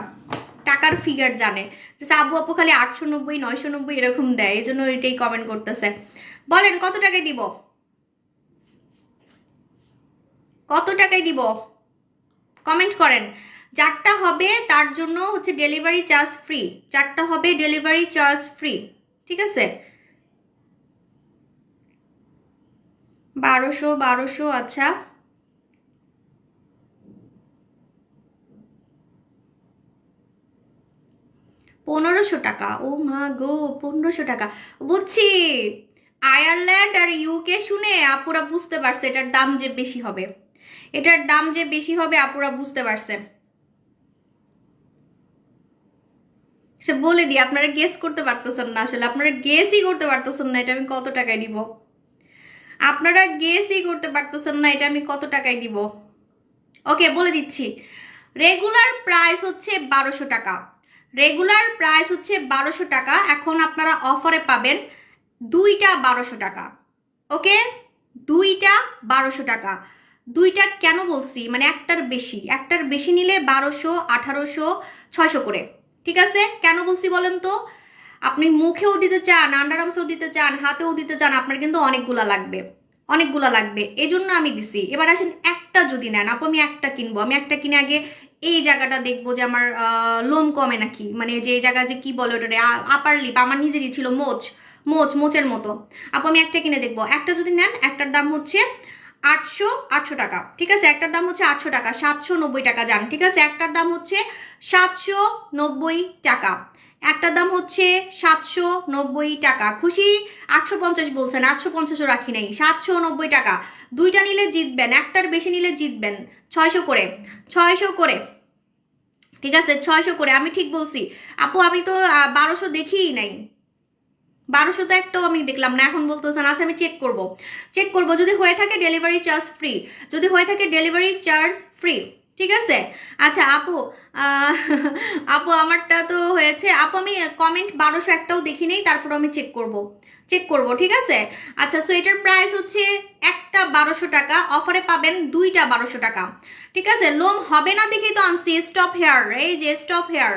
টাকার ফিগার জানে যে আবু আপু খালি 890, 990 এরকম দেয়, এই জন্য এটাই কমেন্ট করতেছে। বলেন কত টাকায় দিব, কত টাকায় দিব, কমেন্ট করেন। যারটা হবে তার জন্য হচ্ছে ডেলিভারি চার্জ ফ্রি, যারটা হবে ডেলিভারি চার্জ ফ্রি, ঠিক আছে? 1200, আচ্ছা 1500 টাকা। ও মা গো, 1500 টাকা, বুঝছি। আয়ারল্যান্ড আর ইউকে শুনে আপুরা বুঝতে পারছে এটার দাম যে বেশি হবে, এটার দাম যে বেশি হবে আপুরা বুঝতে পারছে। সে বলে দিই, আপনারা গেস করতে পারতেছেন না, আসলে আপনারা গেসই করতে পারতেছেন না এটা আমি কত টাকায় দিব, আপনারা গেসই করতে পারতেছেন না এটা আমি কত টাকায় দিব। ওকে, বলে দিচ্ছি, রেগুলার প্রাইস হচ্ছে 1200 টাকা, রেগুলার প্রাইস হচ্ছে 1200 টাকা। এখন আপনারা অফারে পাবেন দুইটা 1200 টাকা। ওকে, দুইটা 1200 টাকা। দুইটা কেন বলছি, মানে একটার বেশি নিলে 1200, 1800, 600 করে, ঠিক আছে? কেন বলছি বলেন তো? আপনি মুখেও দিতে চান, আন্ডারআর্মসেও দিতে চান, হাতেও দিতে চান, আপনার কিন্তু অনেকগুলা লাগবে, অনেকগুলা লাগবে, এই জন্য আমি দিছি। এবার আসেন একটা যদি নেন, আপু আমি একটা কিনবো, আমি একটা কিনে আগে এই জায়গাটা দেখবো যে আমার লোম কমে নাকি, মানে যে জায়গা যে কি বলে ওটা আপার লিপ, আমার নিজেরই ছিল মোচের মতো। আপু আমি একটা কিনে দেখবো, একটা যদি নেন একটার দাম হচ্ছে 800 টাকা, ঠিক আছে। একটার দাম হচ্ছে 800 টাকা, 790 টাকা যান, ঠিক আছে। একটার দাম হচ্ছে 790 টাকা, একটার দাম হচ্ছে 790 টাকা। খুশি? 850 বলছেন, 850ও রাখি নাই, 790 টাকা। দুইটা নিলে জিতবেন, একটার বেশি নিলে জিতবেন। 600 করে, 600 করে, ঠিক আছে, 600 করে। আমি ঠিক বলছি আপু, আমি তো 1200 দেখিই নাই, 1200 তো একটাও আমি দেখলাম না, এখন বলতেছেন। আচ্ছা আমি চেক করব, চেক করব, যদি হয়ে থাকে ডেলিভারি চার্জ ফ্রি, যদি হয়ে থাকে ডেলিভারি চার্জ ফ্রি, ঠিক আছে। আচ্ছা আপু, আহ, আপু আমারটা তো হয়েছে আপু, আমি কমেন্ট 1200 একটাও দেখি নেই, তারপর আমি চেক করব, চেক করব, ঠিক আছে। আচ্ছা, সো এটার প্রাইস হচ্ছে একটা 1200 টাকা, অফারে পাবেন দুইটা 1200 টাকা, ঠিক আছে। লোম হবে না দেখেই তো আনছি। স্টপ হেয়ার, এই যে stop hair,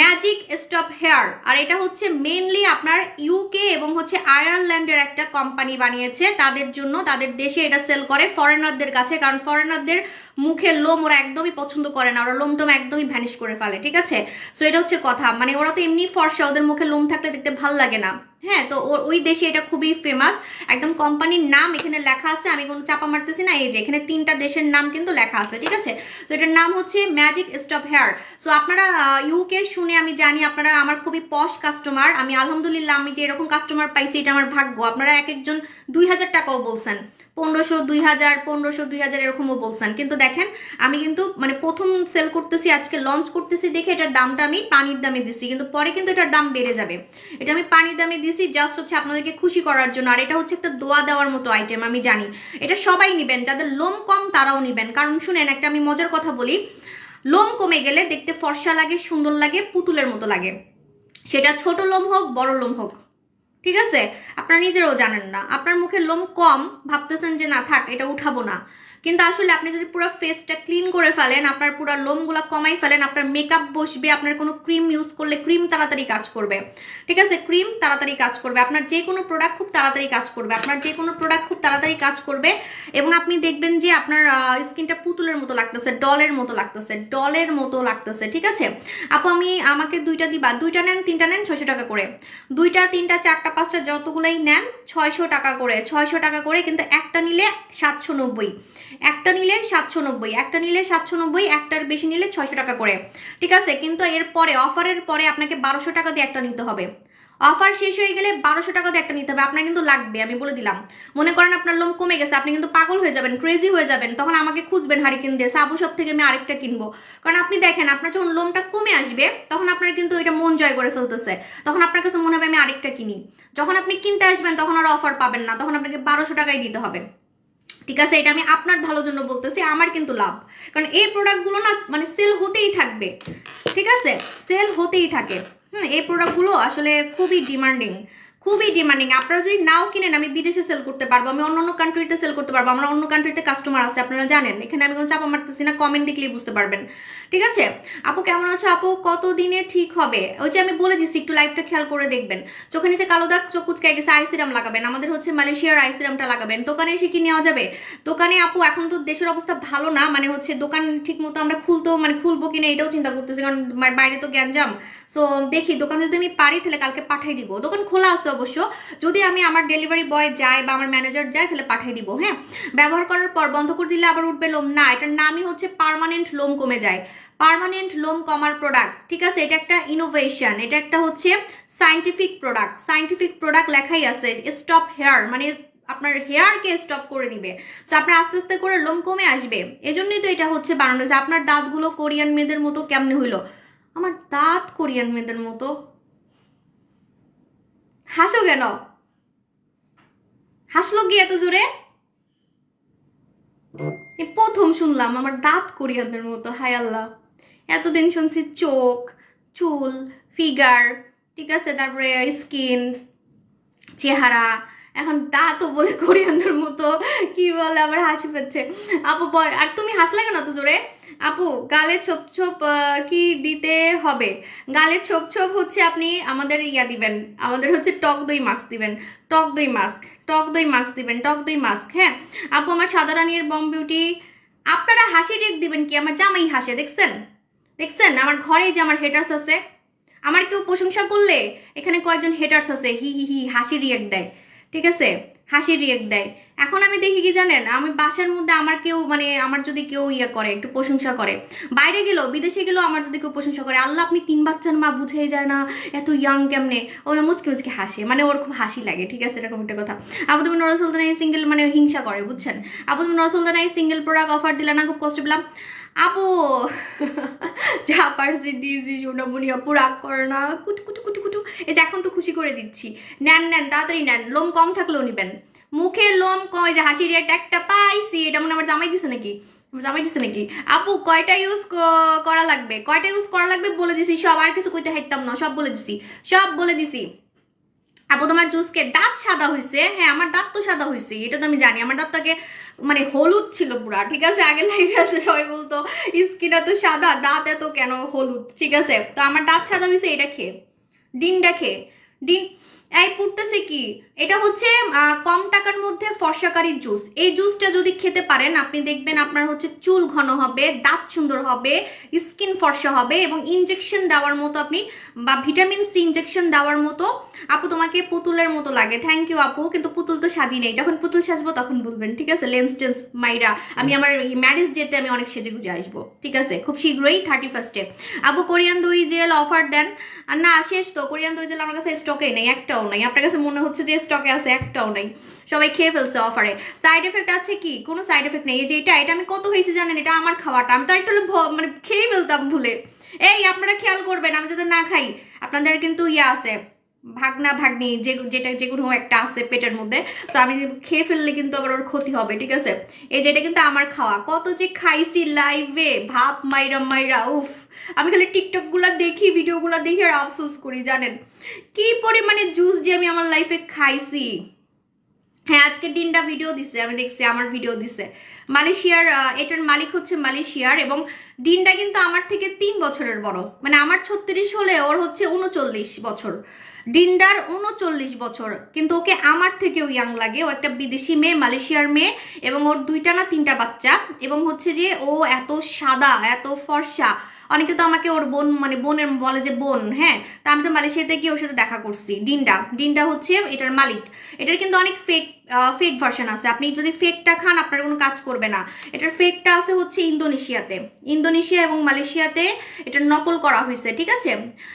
magic stop hair. আর এটা হচ্ছে মেইনলি আপনার ইউকে এবং হচ্ছে আয়ারল্যান্ডের একটা কোম্পানি বানিয়েছে, তাদের জন্য, তাদের দেশে এটা সেল করে ফরেনারদের কাছে, কারণ ফরেনারদের মুখের লোম ওরা একদমই পছন্দ করে না, ওরা লোম টোম একদমই ভ্যানিশ করে ফেলে, ঠিক আছে। সো এটা হচ্ছে কথা, মানে ওরা তো এমনি ফর্সা, ওদের মুখে লোম থাকলে দেখতে ভাল লাগে না, হ্যাঁ। তো ওই দেশে এটা খুবই ফেমাস, একদম কোম্পানির নাম এখানে লেখা আছে, আমি কোনো চাপা মারতেছি না, এই যে এখানে 3টা দেশের নাম কিন্তু লেখা আছে, ঠিক আছে। তো এটার নাম হচ্ছে ম্যাজিক স্টপ হেয়ার। সো আপনারা ইউকে শুনে আমি জানি আপনারা আমার খুবই পশ কাস্টমার, আমি আলহামদুলিল্লাহ, আমি যে এরকম কাস্টমার পাইছি এটা আমার ভাগ্য। আপনারা এক একজন 2000 টাকাও বলছেন, 1500, 2000, 1500, 2000 এরকমও বলছেন, কিন্তু দেখেন আমি কিন্তু মানে প্রথম সেল করতেছি, আজকে লঞ্চ করতেছি দেখে এটার দামটা আমি পানির দামে দিছি, কিন্তু পরে কিন্তু এটার দাম বেড়ে যাবে। এটা আমি পানির দামে দিছি জাস্ট হচ্ছে আপনাদেরকে খুশি করার জন্য। আর এটা হচ্ছে একটা দোয়া দেওয়ার মতো আইটেম, আমি জানি এটা সবাই নিবেন, যাদের লোম কম তারাও নিবেন। কারণ শুনেন, একটা আমি মজার কথা বলি, লোম কমে গেলে দেখতে ফর্সা লাগে, সুন্দর লাগে, পুতুলের মতো লাগে, সেটা ছোট লোম হোক বড় লোম হোক, ঠিক আছে। আপনারা নিজেরাও জানেন না, আপনার মুখে লোম কম, ভাবতেছেন যে না থাক এটা উঠাবো না, কিন্তু আসলে আপনি যদি পুরো ফেসটা ক্লিন করে ফেলেন, আপনার পুরো লোমগুলো কমাই ফেলেন, আপনার মেকআপ বসবে, আপনার কোনো ক্রিম ইউজ করলে ক্রিম তাড়াতাড়ি কাজ করবে, ঠিক আছে। ক্রিম তাড়াতাড়ি কাজ করবে, আপনার যে কোনো প্রোডাক্ট খুব তাড়াতাড়ি কাজ করবে, আপনার যে কোনো প্রোডাক্ট খুব তাড়াতাড়ি কাজ করবে, এবং আপনি দেখবেন যে আপনার স্কিনটা পুতুলের মতো লাগতেছে, ডলের মতো লাগতেছে, ডলের মতো লাগতেছে, ঠিক আছে। আপু আমাকে দুইটা দিবা, দুইটা নেন, তিনটা নেন, 600 টাকা করে, দুইটা, তিনটা, চারটা, পাঁচটা যতগুলাই নেন 600 টাকা করে, 600 টাকা করে। কিন্তু একটা নিলে 790, একটা নিলে 790, একটা নিলে 790, একটার বেশি নিলে 600 টাকা করে, ঠিক আছে। কিন্তু এরপরে অফারের পরে আপনাকে 1200 টাকা দিয়ে একটা নিতে হবে, অফার শেষ হয়ে গেলে 1200 টাকা দিয়ে একটা নিতে হবে, আপনার কিন্তু লাগবে, আমি বলে দিলাম। মনে করেন আপনার লোম কমে গেছে, আপনি কিন্তু পাগল হয়ে যাবেন, ক্রেজি হয়ে যাবেন, তখন আমাকে খুঁজবেন হারিকেন দিয়ে, সাবু শপ থেকে আমি আরেকটা কিনবো। কারণ আপনি দেখেন, আপনার যখন লোমটা কমে আসবে তখন আপনার কিন্তু এটা মন জয় করে ফেলতেছে, তখন আপনার কাছে মনে হবে আমি আরেকটা কিনি। যখন আপনি কিনতে আসবেন তখন আর অফার পাবেন না, তখন আপনাকে 1200 টাকাই দিতে হবে, ঠিক আছে। এটা আমি আপনার ভালোর জন্য বলতেছি, আমার কিন্তু লাভ, কারণ এই প্রোডাক্টগুলো না মানে সেল হতেই থাকবে, ঠিক আছে, সেল হতেই থাকে। এই প্রোডাক্টগুলো আসলে খুবই ডিমান্ডিং, খুবই ডিমান্ডিং। আপনারা যদি নাও কিনেন, আমি বিদেশে সেল করতে পারবো, আমি অন্য অন্য কান্ট্রিতে সেল করতে পারবো, আমরা অন্য কান্ট্রিতে কাস্টমার আছে, আপনারা জানেন, এখানে আমি কোনো চাপা মারতেছি না, কমেন্ট দেখলেই বুঝতে পারবেন, ঠিক আছে। আপু কেমন আছে আপু, কতদিনে ঠিক হবে? ওই যে আমি বলে দিচ্ছি, একটু লাইভটা খেয়াল করে দেখবেন, চোখে নিচে কালো দাগ, চোখ কুচকায় গেছে, আই সিরাম লাগাবেন, আমাদের হচ্ছে মালয়েশিয়ার আই সিরামটা লাগাবেন। দোকানে এসে কি নেওয়া যাবে? দোকানে আপু এখন তো দেশের অবস্থা ভালো না, মানে হচ্ছে দোকান ঠিক মতো আমরা খুলবো কিনা এটাও চিন্তা করতেছি, কারণ বাইরে তো গ্যাঞ্জাম। সো দেখি, দোকান যদি আমি পারি তাহলে কালকে পাঠাই দিব, দোকান খোলা আছে অবশ্য, যদি আমি আমার ডেলিভারি বয় যায় বা আমার ম্যানেজার যায় তাহলে পাঠাই দিব, হ্যাঁ। ব্যবহার করার পর বন্ধ করে দিলে আবার উঠবে লোম না, এটার নামই হচ্ছে পার্মানেন্ট লোম কমে যায়, পার্মানেন্ট লোম কমার প্রোডাক্ট, ঠিক আছে। এটা একটা ইনোভেশন, এটা একটা হচ্ছে সাইন্টিফিক প্রোডাক্ট, সাইন্টিফিক প্রোডাক্ট লেখাই আছে স্টপ হেয়ার, মানে আপনার হেয়ারকে স্টপ করে দিবে, তো আপনার আস্তে আস্তে করে লোম কমে আসবে, এজন্যই তো এটা হচ্ছে বানানো হয়েছে। আপনার দাঁতগুলো কোরিয়ান মেয়েদের মতো কেমনে হইলো? আমার দাঁত কোরিয়ান মেয়েদের মতো? হাসো কেন? হাসলো গিয়ে এত জোরে? প্রথম শুনলাম আমার দাঁত কোরিয়ানদের মতো, হায় আল্লাহ। এতদিন শুনছি চোখ, চুল, ফিগার, ঠিক আছে, তারপরে স্কিন, চেহারা, এখন দাঁতও বলে কোরিয়ানদের মতো, কি বলে, আমার হাসি পাচ্ছে। আপু বল, আর তুমি হাসলে কেন তো জোরে? আপু গালে ছোপ ছোপ কি দিতে হবে? গালে ছোপ ছোপ হচ্ছে আপনি আমাদের ইয়া দিবেন, আমাদের হচ্ছে টক দই মাস্ক দিবেন, টক দই মাস্ক, টক দই মাস্ক দিবেন, টক দই মাস্ক, হ্যাঁ। আপু আমার সাদা রানীর বম বিউটি, আপনারা হাসি রেক দিবেন কি? আমার জামাই হাসে, দেখছেন, দেখছেন আমার ঘরে যে আমার হেটার্স আছে, আমার কেউ প্রশংসা করলে এখানে কয়েকজন হেটার্স আছে হি হি হি হাসি রিয়েক্ট দেয়, ঠিক আছে। হাসির রিয়েক্ট দেয়। এখন আমি দেখি কি জানেন, আমি বাসার মধ্যে আমার কেউ মানে আমার যদি কেউ ইয়ে করে একটু প্রশংসা করে, বাইরে গেলেও বিদেশে গেলেও আমার যদি কেউ প্রশংসা করে, আল্লাহ আপনি 3 বাচ্চার মা, বুঝেই যায় না এত ইয়াং কেমনে, ওরা মুচকে মুচকে হাসে, মানে ওর খুব হাসি লাগে, ঠিক আছে, এরকম একটা কথা। আপু তুমি নরা সুলতানা সিঙ্গেল মানে হিংসা করে, বুঝছেন। আপু তুমি নরা সুলতানা সিঙ্গেল প্রোডাক্ট অফার দিলে না, খুব কষ্ট পেলাম। আপু যা পারছি দিয়েছি, সোনামণি আপু রাগ করে না, কুটু কুটু কুটু কুটু। এটা এখন তো খুশি করে দিচ্ছি, নেন নেন তাড়াতাড়ি নেন, লোম কম থাকলেও নিবেন। মুখে লোম কয় যে হাসির একটা পাইছি, এটা মনে আমার জামাই দিছে নাকি, জামাই দিছে নাকি। আপু কয়টা ইউজ করা লাগবে, কয়টা ইউজ করা লাগবে বলে দিছি সব, আর কিছু কইতে হাইতাম না, সব বলে দিছি, সব বলে দিছি। আপু তোমার জুসকে দাঁত সাদা হয়েছে, হ্যাঁ আমার দাঁত তো সাদা হয়েছে, এটা তো আমি জানি, আমার দাঁতটাকে মানে হলুদ ছিল পুরা, ঠিক আছে। আগে লাইভে আসলে সবাই বলতো স্কিন এত সাদা, দাঁত এত কেন হলুদ, ঠিক আছে। তো আমার দাঁত সাদা হয়েছে এটা খেয়ে, ডিমটা খেয়ে। ডিম এই পুড়তেছে কি, এটা হচ্ছে কম টাকার মধ্যে ফর্সাকারী জুস। এই জুসটা যদি খেতে পারেন আপনি দেখবেন আপনার হচ্ছে চুল ঘন হবে, দাঁত সুন্দর হবে, স্কিন ফর্সা হবে, এবং ইনজেকশন দেওয়ার মতো আপনি বা ভিটামিন সি ইনজেকশন দেওয়ার মতো। আপু তোমাকে পুতুলের মতো লাগে, থ্যাংক ইউ আপু, কিন্তু পুতুল তো সাজি নেই, যখন পুতুল সাজবো তখন বলবেন, ঠিক আছে। লেন্স টেন্স মাইরা আমি আমার ম্যারেজ ডেতে আমি অনেক সেজে গুজে আসবো, ঠিক আছে, খুব শীঘ্রই 31 আপু কোরিয়ান দই জেল অফার দেন। আর না শেষ তো, কোরিয়ান দই জেল আমার কাছে স্টকে নেই, একটাও নাই। আপনার কাছে মনে হচ্ছে যে স্টকে আছে, একটাও নাই, সবাই খেয়ে ফেলছে অফারে। সাইড এফেক্ট আছে কি, কোনো সাইড এফেক্ট নেই। এই যে এটা আমি কত হয়েছে জানেন, এটা আমার খাওয়াটা, আমি তো একটু মানে খেয়ে ফেলতাম ভুলে। এই আপনারা খেয়াল করবেন, আমি যদি না খাই আপনাদের কিন্তু ইয়ে আছে, ভাগনা ভাগ্নি যেটা যে কোনো একটা আছে পেটের মধ্যে, তো আমি খেয়ে ফেললে কিন্তু আবার ওর ক্ষতি হবে, ঠিক আছে। এই যেটা কিন্তু আমার খাওয়া, কত যে খাইছি লাইভে, ভাব মাইরা মাইরা, উফ। আমি খালি টিকটক গুলা দেখি, ভিডিও গুলা দেখি আর আফসোস করি, জানেন কি পরিমাণে জুস যে আমি আমার লাইফে খাইছি। হ্যাঁ আজকে ডিনটা ভিডিও দিছে, আমি দেখছি আমার ভিডিও দিছে। মালয়েশিয়ার, এটার মালিক হচ্ছে মালয়েশিয়ার, এবং ডিনটা কিন্তু আমার থেকে 3 বছরের বড়, মানে আমার 36 হলে ওর হচ্ছে 39 বছর। ডিন্ডার 39 বছর, কিন্তু ওকে আমার থেকেও ইয়াং লাগে। ও একটা বিদেশি মেয়ে, মালয়েশিয়ার মেয়ে, এবং ওর 2টা না 3টা বাচ্চা, এবং হচ্ছে যে ও এত সাদা, এত ফর্সা। অনেকে তো আমাকে ওর বোন মানে বোনের বলে যে বোন, হ্যাঁ। তা আমি তো মালয়েশিয়াতে গিয়ে ওর সাথে দেখা করছি। ডিন্ডা হচ্ছে এটার মালিক। এটার কিন্তু অনেক ফেক ভার্সন আছে, আপনি যদি ফেকটা খান আপনার কোনো কাজ করবে না। এটার ফেকটা আছে হচ্ছে ইন্দোনেশিয়া এবং মালয়েশিয়াতে এটার নকল করা হয়েছে, ঠিক আছে।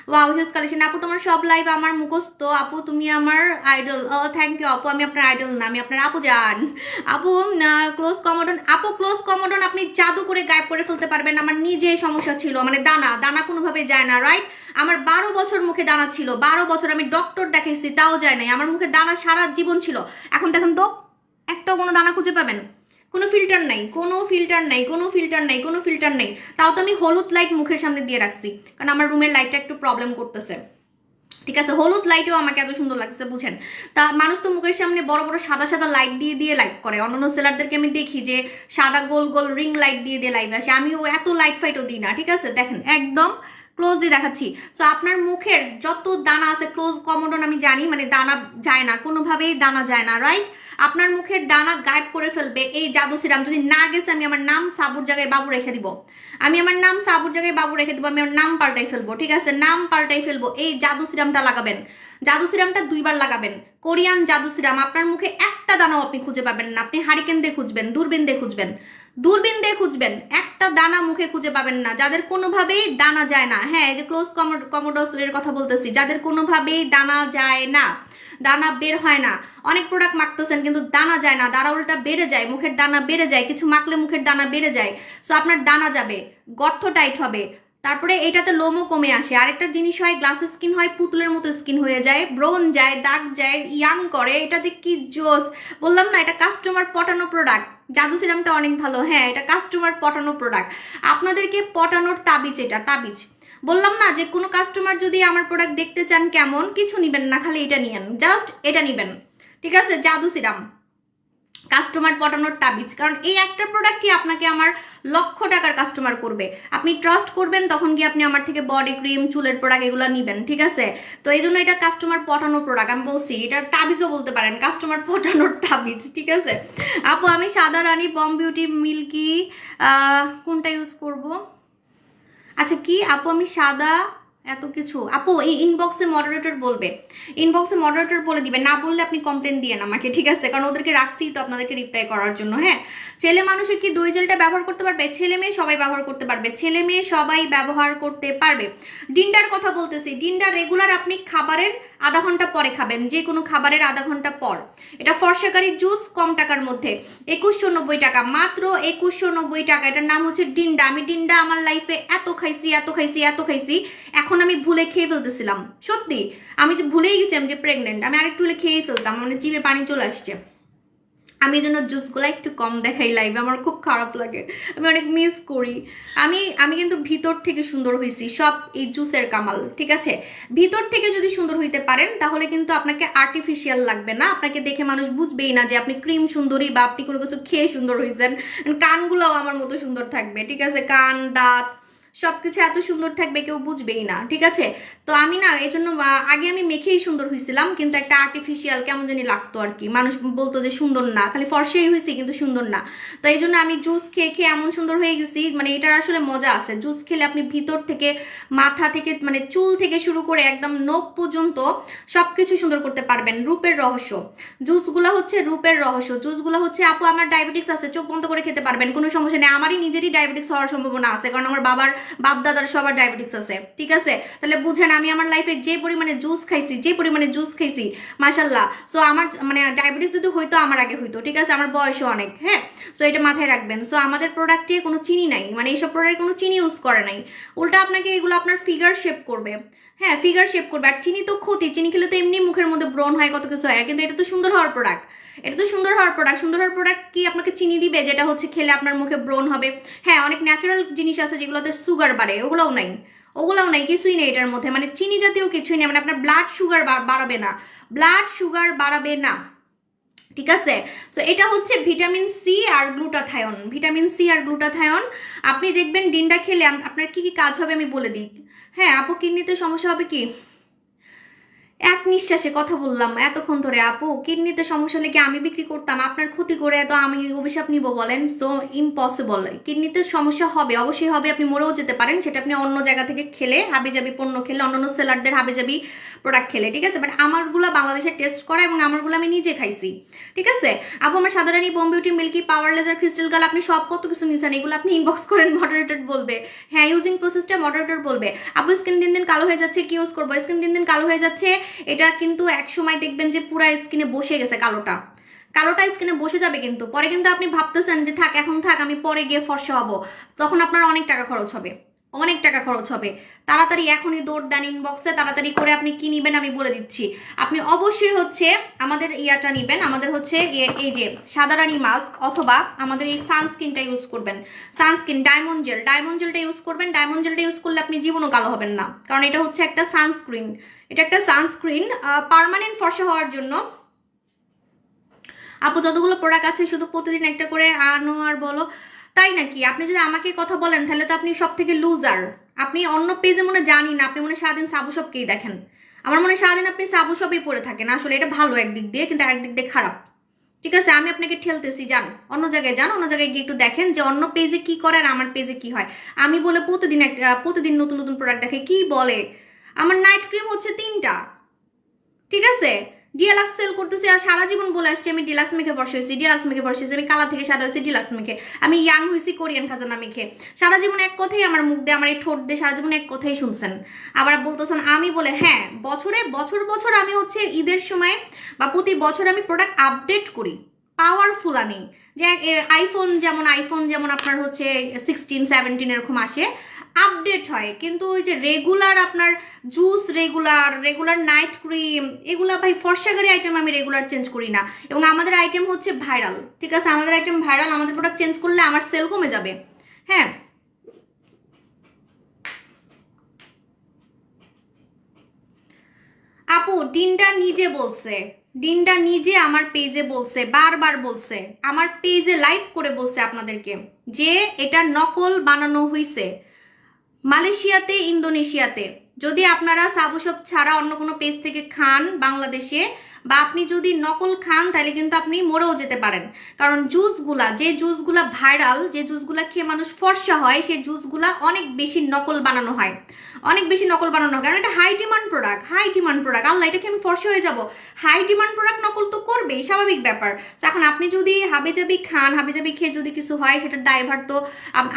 Wow huge collection. আপু তোমার সব লাইভ আমার মুখস্থ, আপু তুমি আমার আইডল। থ্যাংক ইউ আপু, আমি আপনার আইডল না, আমি আপনার আপু জান। আপু ক্লোজ কমোডন, আপু ক্লোজ কমোডন আপনি জাদু করে গায়েব করে ফেলতে পারবেন। আমার নিজে সমস্যা ছিল, মানে দানা কোনোভাবে যায় না, রাইট। আমার 12 বছর মুখে দানা ছিল, 12 বছর আমি ডক্টর দেখাইছি, তাও যায় নাই। আমার মুখে দানা সারা জীবন ছিল, এখন দেখেন তো একটাও কোনো দানা খুঁজে পাবেন, কোনো ফিল্টার নাই, কোনো ফিল্টার নাই, কোনো ফিল্টার নাই, কোনো ফিল্টার নেই। তাও তো আমি হলুদ লাইট মুখের সামনে দিয়ে রাখছি, কারণ আমার রুমের লাইটটা একটু প্রবলেম করতেছে, ঠিক আছে। হলুদ লাইটেও আমাকে এত সুন্দর লাগছে, বুঝেন। তা মানুষ তো মুখের সামনে বড় বড় সাদা সাদা লাইট দিয়ে দিয়ে লাইভ করে, অন্যান্য সেলারদেরকে আমি দেখি যে সাদা গোল গোল রিং লাইট দিয়ে দিয়ে লাইভ আসে, আমি এত লাইট ফাইটও দিই না, ঠিক আছে। দেখেন একদম ক্লোজ দিয়ে দেখাচ্ছি। সো আপনার মুখের যত দানা আছে, ক্লোজ কমোডন আমি জানি মানে দানা যায় না, কোনোভাবেই দানা যায় না, রাইট। আপনার মুখের দানা গায়েব করে ফেলবে এই জাদু সিরাম। যদি না গেছে আমি আমার নাম সাবুর জায়গায় বাবু রেখে দিব, আমি আমার নাম সাবুর জায়গায় বাবু রেখে দিব, আমি আমার নাম পাল্টাই ফেলবো, ঠিক আছে, নাম পাল্টাই ফেলবো। এই জাদু সিরামটা লাগাবেন, জাদু সিরামটা 2 বার লাগাবেন, কোরিয়ান জাদু সিরাম। আপনার মুখে একটা দানাও আপনি খুঁজে পাবেন না, আপনি হারিকেন দিয়ে খুঁজবেন, দূরবীন দিয়ে খুঁজবেন, একটা দানা মুখে খুঁজে পাবেন না, যাদের কোনোভাবেই দানা যায় না। হ্যাঁ এই যে ক্লোজ কমোডোস এর কথা বলতেছি, যাদের কোনোভাবেই দানা যায় না, দানা বের হয় না। অনেক প্রোডাক্ট মাখতেছেন কিন্তু দানা যায় না, দানা উল্টা বেড়ে যায়, মুখের দানা বেড়ে যায়, কিছু মাখলে মুখের দানা বেড়ে যায়। সো আপনার দানা যাবে, গর্ত টাইট হবে, তারপরে এটাতে লোমও কমে আসে। আরেকটা জিনিস হয় গ্লাসের স্কিন হয়, পুতুলের মতো স্কিন হয়ে যায়, ব্রোন যায়, দাগ যায়, ইয়াং করে। এটা যে কি জোস, বললাম না এটা কাস্টমার পটানো প্রোডাক্ট। জাদু সিরামটা অনেক ভালো, হ্যাঁ এটা কাস্টমার পটানো প্রোডাক্ট, আপনাদেরকে পটানোর তাবিজ, এটা তাবিজ। বললাম না যে কোনো কাস্টমার যদি আমার প্রোডাক্ট দেখতে চান কেমন, কিছু নিবেন না, খালি এটা নিয়েন, জাস্ট এটা নিবেন, ঠিক আছে। জাদু সিরাম কাস্টমার পটানোর তাবিজ, কারণ এই একটা প্রোডাক্টই আপনাকে আমার লক্ষ টাকার কাস্টমার করবে। আপনি ট্রাস্ট করবেন তখন গিয়ে আপনি আমার থেকে বডি ক্রিম, চুলের প্রোডাক্ট এগুলো নিবেন, ঠিক আছে। তো এই জন্য এটা কাস্টমার পটানোর প্রোডাক্ট, আমি বলছি এটা তাবিজও বলতে পারেন, কাস্টমার পটানোর তাবিজ, ঠিক আছে। আপু আমি সাদা রানী বম বিউটি মিল্কি কোনটা ইউজ করব? আচ্ছা কি আপু আমি সাদা এত কিছু আপু এই ইনবক্সে মডারেটর বলবে, ইনবক্সে মডারেটর বলে দিবে, না বললে আপনি কমপ্লেন দিয়েন আমাকে, ঠিক আছে? কারণ ওদেরকে রাখছি তো আপনাদেরকে রিপ্লাই করার জন্য। হ্যাঁ, ছেলে মানুষে কি দই জেলটা ব্যবহার করতে পারবে? ছেলে মেয়ে সবাই ব্যবহার করতে পারবে, ছেলে মেয়ে সবাই ব্যবহার করতে পারবে। ডিন্ডার কথা বলতেছি, ডিন্ডা রেগুলার আপনি খাবারের আধা ঘন্টা পরে খাবেন, যে কোনো খাবারের আধা ঘন্টা পর। এটা ফর্সাকারি জুস, কম টাকার মধ্যে, 2190 টাকা, মাত্র 2190 টাকা। এটার নাম হচ্ছে ডিন্ডা। আমি ডিন্ডা আমার লাইফে এত খাইছি, এত খাইছি, এত খাইছি, এখন আমি ভুলে খেয়ে ফেলতেছিলাম। সত্যি আমি যে ভুলেই গেছি আমি যে প্রেগনেন্ট, আমি আরেকটু হলে খেয়ে ফেলতাম, মানে জিভে পানি চলে আসছে। আমি এই জন্য জুসগুলো একটু কম দেখাই লাইভে, আমার খুব খারাপ লাগে, আমি অনেক মিস করি। আমি কিন্তু ভিতর থেকে সুন্দর হয়েছি, সব এই জুসের কামাল, ঠিক আছে? ভিতর থেকে যদি সুন্দর হইতে পারেন তাহলে কিন্তু আপনাকে আর্টিফিশিয়াল লাগবে না, আপনাকে দেখে মানুষ বুঝবেই না যে আপনি ক্রিম সুন্দরী বা আপনি কোনো কিছু খেয়ে সুন্দর হয়েছেন। কানগুলোও আমার মতো সুন্দর থাকবে, ঠিক আছে? কান, দাঁত সবকিছু এত সুন্দর থাকবে, কেউ বুঝবেই না, ঠিক আছে? তো আমি না এই জন্য আগে আমি মেখেই সুন্দর হয়েছিলাম, কিন্তু একটা আর্টিফিশিয়াল কেমন জানি লাগতো আর কি, মানুষ বলতো যে সুন্দর না, খালি ফর্সাই হয়েছি কিন্তু সুন্দর না। তো এই জন্য আমি জুস খেয়ে খেয়ে এমন সুন্দর হয়ে গেছি, মানে এটার আসলে মজা আছে। জুস খেলে আপনি ভিতর থেকে, মাথা থেকে, মানে চুল থেকে শুরু করে একদম নখ পর্যন্ত সবকিছু সুন্দর করতে পারবেন। রূপের রহস্য জুসগুলো হচ্ছে, রূপের রহস্য জুসগুলো হচ্ছে। আপু আমার ডায়াবেটিস আছে, চোখ বন্ধ করে খেতে পারবেন, কোনো সমস্যা নেই। আমারই নিজেরই ডায়াবেটিস হওয়ার সম্ভাবনা আছে, কারণ আমার বাপ দাদার সবার ডায়াবেটিস আছে, ঠিক আছে? তাহলে বুঝেন আমি আমার লাইফে যে পরিমাণে জুস খাইছি, যে পরিমাণে জুস খাইছি, মাশাল্লাহ। সো আমার মানে ডায়াবেটিস যদি হইতো আমার আগে হইতো, ঠিক আছে? আমার বয়সও অনেক, হ্যাঁ। সো এটা মাথায় রাখবেন। সো আমাদের প্রোডাক্টে কোনো চিনি নাই, মানে এইসব প্রোডাক্টে কোনো চিনি ইউজ করে নাই, উল্টা আপনাকে এগুলো আপনার ফিগার শেপ করবে। হ্যাঁ, ফিগার শেপ করবে। আর চিনি তো ক্ষতি, চিনি খেলে তো এমনি মুখের মধ্যে ব্রণ হয়, কত কিছু হয়, কিন্তু এটা তো সুন্দর হওয়ার প্রোডাক্ট, এটা তো সুন্দর হওয়ার প্রোডাক্ট। সুন্দর হওয়ার প্রোডাক্ট কি আপনাকে চিনি দিবে যেটা হচ্ছে খেলে আপনার মুখে ব্রণ হবে? হ্যাঁ, অনেক ন্যাচারাল জিনিস আছে যেগুলোতে সুগার বাড়ে, ওগুলোও নাই, ওগুলোও নাই, কিছুই নেই এটার মধ্যে, মানে চিনি জাতীয় কিছুই নেই, মানে আপনার ব্লাড সুগার বাড়াবে না, ব্লাড সুগার বাড়াবে না, ঠিক আছে? সো এটা হচ্ছে ভিটামিন সি আর গ্লুটাথায়ন, ভিটামিন সি আর গ্লুটাথায়ন। আপনি দেখবেন ডিন্ডা খেলে আপনার কি কি কাজ হবে আমি বলে দিই। হ্যাঁ আপু, কিডনিতে সমস্যা হবে কি? এক নিঃশ্বাসে কথা বললাম এতক্ষণ ধরে। আপু কিডনিতে সমস্যা হলে কি আমি বিক্রি করতাম? আপনার ক্ষতি করে তো আমি অভিশাপ নিব বলেন? So impossible. কিডনিতে সমস্যা হবে, অবশ্যই হবে, আপনি মরেও যেতে পারেন, সেটা আপনি অন্য জায়গা থেকে খেলে, হাবিজাবি পণ্য খেলে, অন্যান্য সেলারদের হাবিজাবি প্রোডাক্ট খেলে, ঠিক আছে? বাট আমারগুলো বাংলাদেশে টেস্ট করা এবং আমারগুলো আমি নিজে খাইছি, ঠিক আছে? আপু আমার সাধারণী, বোম বিউটি, মিল্কি, পাওয়ার লেজার, ক্রিস্টাল গাল, আপনি সব কত কিছু নিছেন, এগুলো আপনি ইনবক্স করেন, মডারেটর বলবে। হ্যাঁ, ইউজিং প্রসেসটা মডারেটর বলবে। আপু স্কিন দিন দিন কালো হয়ে যাচ্ছে, কি ইউজ করবো? স্কিন দিন দিন কালো হয়ে যাচ্ছে, এটা কিন্তু এক সময় দেখবেন যে পুরা স্কিনে বসে গেছে, কালোটা কালোটা স্কিনে বসে যাবে, কিন্তু পরে কিন্তু আপনি ভাবতেছেন যে থাক এখন থাক, আমি পরে গিয়ে ফর্সা হবো, তখন আপনার অনেক টাকা খরচ হবে, অনেক টাকা খরচ হবে। তাড়াতাড়ি এখনই দৌড় দেন ইনবক্সে, তাড়াতাড়ি করে আপনি কি নিবেন আমি বলে দিচ্ছি। আপনি অবশ্যই হচ্ছে আমাদের ইয়াটা নিবেন, আমাদের হচ্ছে এই যে সাদা রানী মাস্ক, অথবা আমাদের এই সানস্ক্রিনটা ইউজ করবেন, সানস্ক্রিন ডায়মন্ড জেল, ডায়মন্ড জেলটা ইউজ করবেন। ডায়মন্ড জেলটা ইউজ করলে আপনি জীবনও কালো হবেন না, কারণ এটা হচ্ছে একটা সানস্ক্রিন, এটা একটা সানস্ক্রিন পার্মানেন্ট ফর্সা হওয়ার জন্য। আপু যতগুলো প্রোডাক্ট আছে শুধু প্রতিদিন একটা করে আনো আর বলো, তাই নাকি? আপনি যদি আমাকে কথা বলেন তাহলে তো আপনি সব থেকে লুজার। আপনি অন্য পেজে মনে জানি না, আপনি মনে সারাদিন সাবু সবকেই দেখেন, আমার মনে সারাদিন আপনি সাবু সবই পড়ে থাকেন। আসলে এটা ভালো একদিক দিয়ে, কিন্তু একদিক দিয়ে খারাপ, ঠিক আছে? আমি আপনাকে ঠেলতেছি, যান অন্য জায়গায়, যান অন্য জায়গায় গিয়ে একটু দেখেন যে অন্য পেজে কি করে আর আমার পেজে কি হয়। আমি বলে প্রতিদিন নতুন নতুন প্রোডাক্ট দেখে কি বলে। আমার নাইট ক্রিম হচ্ছে 3টা, ঠিক আছে? ডিলাক্স সেল করতেছি, আর সারা জীবন বলে আসছি আমি ডিলাক্স মেখে বসে হয়েছি, ডিলাক্স মেখে বসে হয়েছি, আমি কালা থেকে সাদা হয়েছি ডিলাক্স মেখে, আমি ইয়াং হয়েছি কোরিয়ান খাজানা মেখে। সারা জীবন এক কথাই আমার মুখ দিয়ে, আমার এই ঠোঁট দিয়ে সারা জীবন এক কথাই শুনছেন। আবার বলতেছেন আমি বলে, হ্যাঁ বছর আমি হচ্ছে ঈদের সময় বা প্রতি বছর আমি প্রোডাক্ট আপডেট করি, পাওয়ারফুল আনি। যে আইফোন যেমন আপনার হচ্ছে 16, 17 এরকম আসে, আপডেট হয়, কিন্তু ওই যে রেগুলার আপনার জুস, রেগুলার নাইট ক্রিম, এগুলা ভাই ফর্সাগারি আইটেম আমি রেগুলার চেঞ্জ করি না। এবং আমাদের আইটেম হচ্ছে ভাইরাল, ঠিক আছে? আমাদের আইটেম ভাইরাল, আমাদের প্রোডাক্ট চেঞ্জ করলে আমার সেল কমে যাবে। হ্যাঁ আপু, ডিনটা নিজে আমার পেজে বলছে, বারবার বলছে, আমার পেজে লাইভ করে বলছে আপনাদেরকে যে এটা নকল বানানো হয়েছে মালয়েশিয়াতে, ইন্দোনেশিয়াতে। যদি আপনারা সাবুশপ ছাড়া অন্য কোনো পেজ থেকে খান বাংলাদেশে, বা আপনি যদি নকল খান, তাহলে কিন্তু আপনি মরেও যেতে পারেন। কারণ যে জুসগুলা ভাইরাল, যে জুসগুলা খেয়ে মানুষ ফর্সা হয়, সেই জুসগুলা অনেক বেশি নকল বানানো হয়, অনেক বেশি নকল বানানো হয়, কারণ এটা high demand product, high demand product. আল্লাহ, এটা কি আমি ফর্সা হয়ে যাব? হাই ডিমান্ড প্রোডাক্ট নকল তো করবেই, স্বাভাবিক ব্যাপার। এখন আপনি যদি হাবিজাবি খান, হাবিজাবি খেয়ে যদি কিছু হয়, সেটার ড্রাইভার তো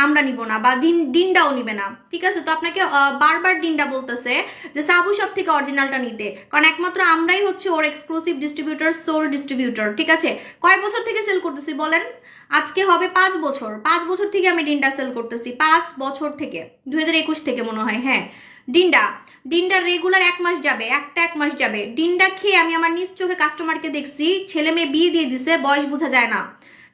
আমরা নিব না, বা ডিনটাও নিবে না, ঠিক আছে? তো আপনাকে বারবার ডিনটা বলতেছে যে সাবু সব থেকে অরিজিনালটা নিতে, কারণ একমাত্র আমরাই হচ্ছে ওর এক্সক্লুসিভ ডিস্ট্রিবিউটর, সোল ডিস্ট্রিবিউটর, ঠিক আছে? কয় বছর থেকে সেল করতেছি বলেন? আজকে হবে 5 বছর। 5 বছর থেকে আমি ডিনটা সেল করতেছি, 5 বছর থেকে, 2021 থেকে মনে হয়, হ্যাঁ। ডিনটা রেগুলার 1 মাস যাবে, এক মাস যাবে। ডিনটা খেয়ে আমি আমার নিজ চোখে কাস্টমারকে দেখছি, ছেলে মেয়ে বিয়ে দিয়ে দিছে, বয়স বোঝা যায় না,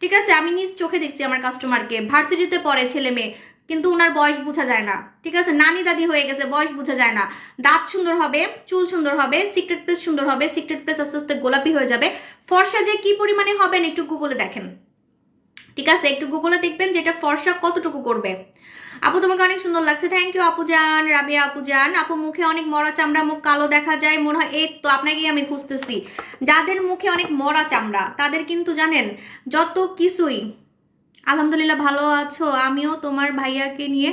ঠিক আছে? আমি নিজ চোখে দেখছি আমার কাস্টমারকে, ভার্সিটিতে পড়ে ছেলে মেয়ে, কিন্তু ওনার বয়স বোঝা যায় না, ঠিক আছে? নানি দাদি হয়ে গেছে, বয়স বোঝা যায় না। দাঁত সুন্দর হবে, চুল সুন্দর হবে, সিক্রেট প্লেস সুন্দর হবে, সিক্রেট প্লেস আস্তে আস্তে গোলাপি হয়ে যাবে। ফর্সা যে কি পরিমাণে হবেন একটু গুগলে দেখেন, ঠিক আছে? একটু গুগলে দেখবেন যে এটা ফর্সা কতটুকু করবে। আপু তোমাকে অনেক সুন্দর লাগছে, থ্যাংক ইউ আপুজান, রাবিয়া আপুজান। আপু মুখে অনেক মরা চামড়া, মুখ কালো দেখা যায় মনে হয়, এই তো আপনাকেই আমি খুঁজতেছি। যাদের মুখে অনেক মরা চামড়া তাদের কিন্তু জানেন যত কিছুই। আলহামদুলিল্লাহ ভালো আছো? আমিও তোমার ভাইয়াকে নিয়ে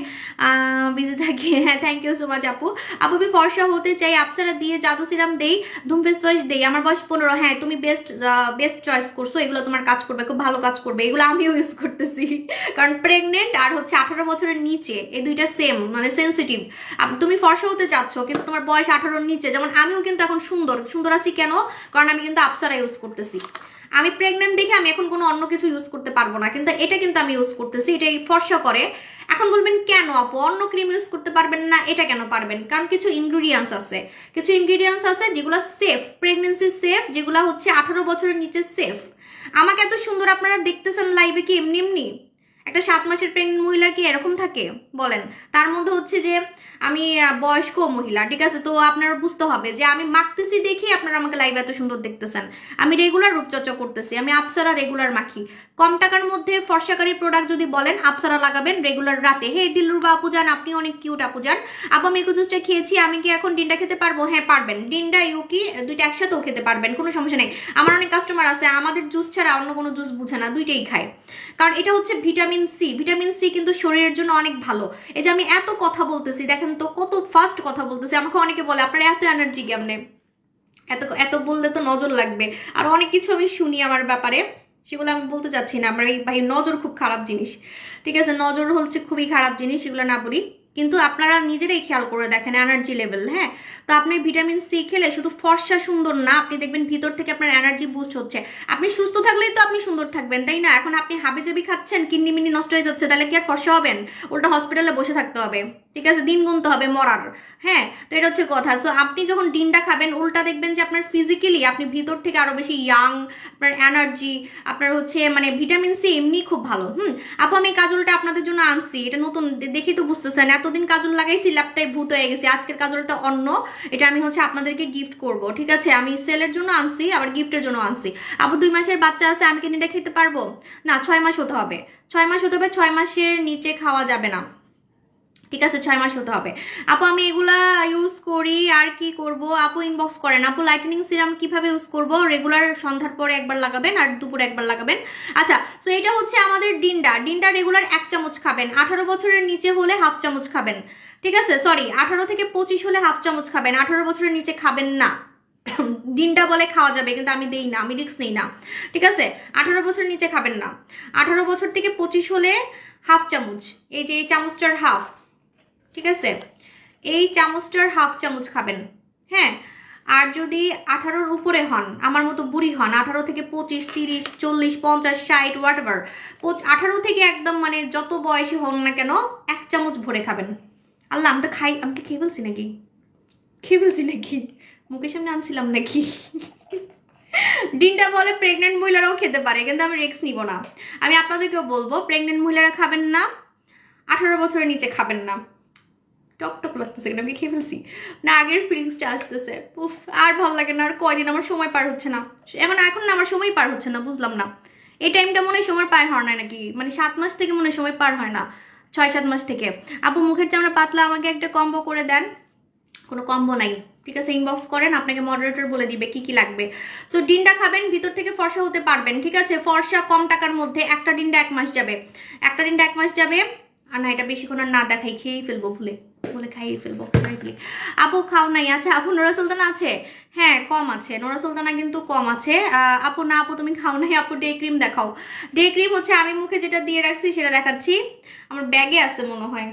বিজি থাকি। হ্যাঁ, থ্যাংক ইউ সো মাচ আপু। আপু আমি ফর্সা হতে চাই, আপসারা দিয়ে জাদু সিরাম দেই, ধুম ফেস ওয়াশ দেই, আমার বয়স 15। হ্যাঁ, তুমি বেস্ট চয়েস করছো, এগুলো তোমার কাজ করবে, খুব ভালো কাজ করবে, এগুলো আমিও ইউজ করতেছি। কারণ প্রেগনেন্ট আর হচ্ছে 18 বছরের নিচে এই দুইটা সেম, মানে সেন্সিটিভ। তুমি ফর্সা হতে চাচ্ছ কিন্তু তোমার বয়স 18-র নিচে, যেমন আমিও কিন্তু এখন সুন্দর আছি কেন? কারণ আমি কিন্তু আপসারা ইউজ করতেছি। আমি প্রেগনেন্ট দেখে আমি এখন কোনো অন্য কিছু ইউজ করতে পারবো না, কিন্তু এটা কিন্তু আমি ইউজ করতেছি, এটা ফর্সা করে। এখন বলবেন কেন আপু অন্য ক্রিম ইউজ করতে পারবেন না, এটা কেন পারবেন? কারণ কিছু ইনগ্রিডিয়েন্টস আছে যেগুলো সেফ, প্রেগনেন্সি সেফ, যেগুলো হচ্ছে 18 বছরের নিচে সেফ। আমাকে এত সুন্দর আপনারা দেখতেছেন লাইভে, কি এমনি একটা 7 মাসের প্রেগনেন্ট মহিলার কি এরকম থাকে বলেন? তার মধ্যে হচ্ছে যে আমি বয়স্ক মহিলা, ঠিক আছে? তো আপনারা বুঝতে হবে যে আমি মাখতেছি দেখি আপনারা আমাকে লাইভ এত সুন্দর দেখতেছেন। আমি রেগুলার রূপচর্চা করতেছি, আমি আপসারা রেগুলার মাখি। কম টাকার মধ্যে ফর্সাকারী প্রোডাক্ট যদি বলেন, আপসারা লাগাবেন রেগুলার রাতে। হে দিলরুবা আপু যান, আপনি অনেক কিউট আপু যান। আপু আমি ইকো জুসটা খেয়েছি, আমি কি এখন ডিনটা খেতে পারবো? হ্যাঁ পারবেন, ডিনটা ইউকি দুইটা একসাথেও খেতে পারবেন, কোনো সমস্যা নেই। আমার অনেক কাস্টমার আছে আমাদের জুস ছাড়া অন্য কোনো জুস বুঝে না, দুইটাই খায়। কারণ এটা হচ্ছে ভিটামিন সি, ভিটামিন সি কিন্তু শরীরের জন্য অনেক ভালো। এই যে আমি এত কথা বলতেছি, দেখেন তো কত ফাস্ট কথা বলতেছি। আমাকে অনেকে বলে আপনার এত এনার্জি কেমনে? এত এত বললে তো নজর লাগবে, আর অনেক কিছু আমি শুনি আমার ব্যাপারে, সেগুলো আমি বলতে চাচ্ছি না। আমার এই ভাই নজর খুব খারাপ জিনিস, ঠিক আছে? নজর হচ্ছে খুবই খারাপ জিনিস, সেগুলো না বলি। কিন্তু আপনারা নিজেরাই খেয়াল করে দেখেন এনার্জি লেভেল, হ্যাঁ? তো আপনি ভিটামিন সি খেলে শুধু ফর্সা সুন্দর না, আপনি দেখবেন ভিতর থেকে আপনার এনার্জি বুস্ট হচ্ছে। আপনি সুস্থ থাকলেই তো আপনি সুন্দর থাকবেন, তাই না? এখন আপনি হাবিজাবি খাচ্ছেন, কিডনি মিনি নষ্ট হয়ে যাচ্ছে, তাহলে কি আর ফর্সা হবেন? উল্টা হসপিটালে বসে থাকতে হবে, ঠিক আছে? দিন গুনতে হবে মরার, হ্যাঁ? তো এটা হচ্ছে কথা। সো আপনি যখন ডিনটা খাবেন, উল্টা দেখবেন যে আপনার ফিজিক্যালি আপনি ভিতর থেকে আরো বেশি ইয়াং, আপনার এনার্জি, আপনার হচ্ছে মানে ভিটামিন সি এমনি খুব ভালো। আপু আমি কাজলটা আপনাদের জন্য আনছি, এটা নতুন দেখেই তো বুঝতেছেন, এতদিন কাজল লাগাইছি ল্যাপটাই ভূত হয়ে গেছে। আজকের কাজলটা অন্য, এটা আমি হচ্ছে আপনাদেরকে গিফট করব, ঠিক আছে? আমি সেলের জন্য আনছি, আবার গিফটের জন্য আনছি। আপু 2 মাসের বাচ্চা আছে, আমি কি ডিনটা খেতে পারবো? না, 6 মাস হতে হবে, 6 মাস হতে হবে, 6 মাসের নিচে খাওয়া যাবে না, ঠিক আছে? 6 মাস হতে হবে। আপু আমি এগুলা ইউজ করি, আর কি করব? আপু ইনবক্স করেন। আপু লাইটেনিং সিরাম কিভাবে ইউজ করব? রেগুলার সন্ধ্যার পরে একবার লাগাবেন আর দুপুরে একবার লাগাবেন। আচ্ছা, সো এটা হচ্ছে আমাদের ডিনটা রেগুলার 1 চামচ খাবেন। 18 বছরের নিচে হলে হাফ চামচ খাবেন, ঠিক আছে? সরি, 18 থেকে 25 হলে হাফ চামচ খাবেন, 18 বছরের নিচে খাবেন না। ডিনটা বলে খাওয়া যাবে, কিন্তু আমি দেই না, আমি রিস্ক নেই না, ঠিক আছে? 18 বছরের নিচে খাবেন না। 18 বছর থেকে 25 হলে হাফ চামচ, এই যে এই চামচটার হাফ, ঠিক আছে? এই চামচটার হাফ চামচ খাবেন, হ্যাঁ? আর যদি 18-র উপরে হন, আমার মতো বুড়ি হন, 18 থেকে 25, 30, 40, 50, 60 হোয়াট এভার, 18 থেকে একদম মানে যত বয়সী হন না কেন 1 চামচ ভরে খাবেন। আল্লাহ, আমি তো খাই, আমি কি খেয়ে ফেলছি নাকি? মুখের সামনে আনছিলাম নাকি? ডিনটা বলে প্রেগনেন্ট মহিলারাও খেতে পারে, কিন্তু আমি রিস্ক নিব না। আমি আপনাদেরকেও বলবো প্রেগনেন্ট মহিলারা খাবেন না, 18 বছরের নিচে খাবেন না। টক লাগতেছে, আমি খেয়ে ফেলছি না, আগের ফিলিংসটা আসতেছে। উফ, আর ভালো লাগে না, আর কয়দিন আমার সময় পার হচ্ছে না, এমন এখন না আমার সময় পার হচ্ছে না, বুঝলাম না। এই টাইমটা মনে হয় সময় পার হয় না নাকি, মানে 7 মাস থেকে মনে হয় সময় পার হয় না, 6-7 মাস থেকে। আপু মুখের চামড়া পাতলা, আমাকে একটা কম্বো করে দেন। কোনো কম্বো নাই, ঠিক আছে? ইনবক্স করেন, আপনাকে মডারেটর বলে দিবে কি কি লাগবে। সো ডিনটা খাবেন, ভিতর থেকে ফর্সা হতে পারবেন, ঠিক আছে? ফর্সা কম টাকার মধ্যে, একটা ডিনটা 1 মাস যাবে, আর না এটা বেশিক্ষণ আর না দেখাই, খেয়েই ফেলবো ভুলে। বলে খাইয়ে ফেলবো, খাই ফেলি। আপু খাও নাই? আচ্ছা আপু নোরা সুলতানা আছে? হ্যাঁ কম আছে, নোরা সুলতানা কিন্তু কম আছে। আপু না, আপু তুমি খাও নাই, আপু ডে ক্রিম দেখাও। ডে ক্রিম হচ্ছে আমি মুখে যেটা দিয়ে রাখছি সেটা দেখাচ্ছি, আমার ব্যাগে আছে মনে হয়।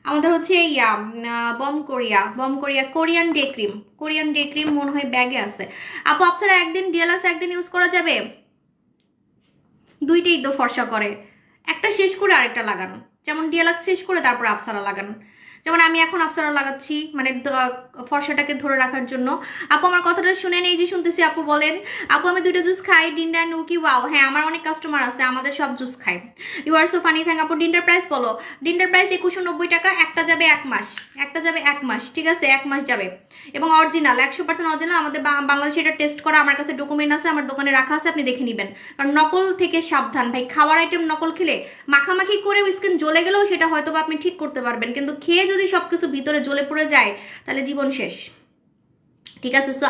আমাদের হচ্ছে ইয়া বম Korea Korean day cream, Korean day cream মনে হয় ব্যাগে আছে। আপু আপনারা একদিন ডিএলএক্স একদিন ইউজ করা যাবে? দুইটাই তো ফর্সা করে, একটা শেষ করে আরেকটা লাগান, যেমন ডিএলএক্স শেষ করে তারপর আফসারা লাগান। যেমন আমি এখন আফসারা লাগাচ্ছি, মানে ফর্সাটাকে ধরে রাখার জন্য। আপু আমার কথাটা শুনে নেই যে শুনতেছি। আপু বলেন। আপু আমি দুইটা জুস খাই, ডিন্ডা নুকি। ওয়াও, হ্যাঁ আমার অনেক কাস্টমার আছে, আমাদের সব জুস খাই। You are so funny, thank. আপু ডিন্ডার প্রাইস বলো। ডিন্ডার প্রাইস 2190 টাকা, একটা যাবে 1 মাস, একটা যাবে 1 মাস, ঠিক আছে 1 মাস যাবে। এবং অরিজিনাল 100% অরিজিনাল, আমাদের বাংলাদেশে এটা টেস্ট করা, আমার কাছে ডকুমেন্ট আছে, আমার দোকানে রাখা আছে, আপনি দেখে নেবেন। কারণ নকল থেকে সাবধান ভাই, খাওয়ার আইটেম নকল খেলে মাখামাখি করে স্কিন জ্বলে গেলেও সেটা হয়তো বা আপনি ঠিক করতে পারবেন, কিন্তু খেয়ে যদি সবকিছু ভিতরে জ্বলে পড়ে যায় তাহলে জীবন শেষ, ঠিক আছে। সো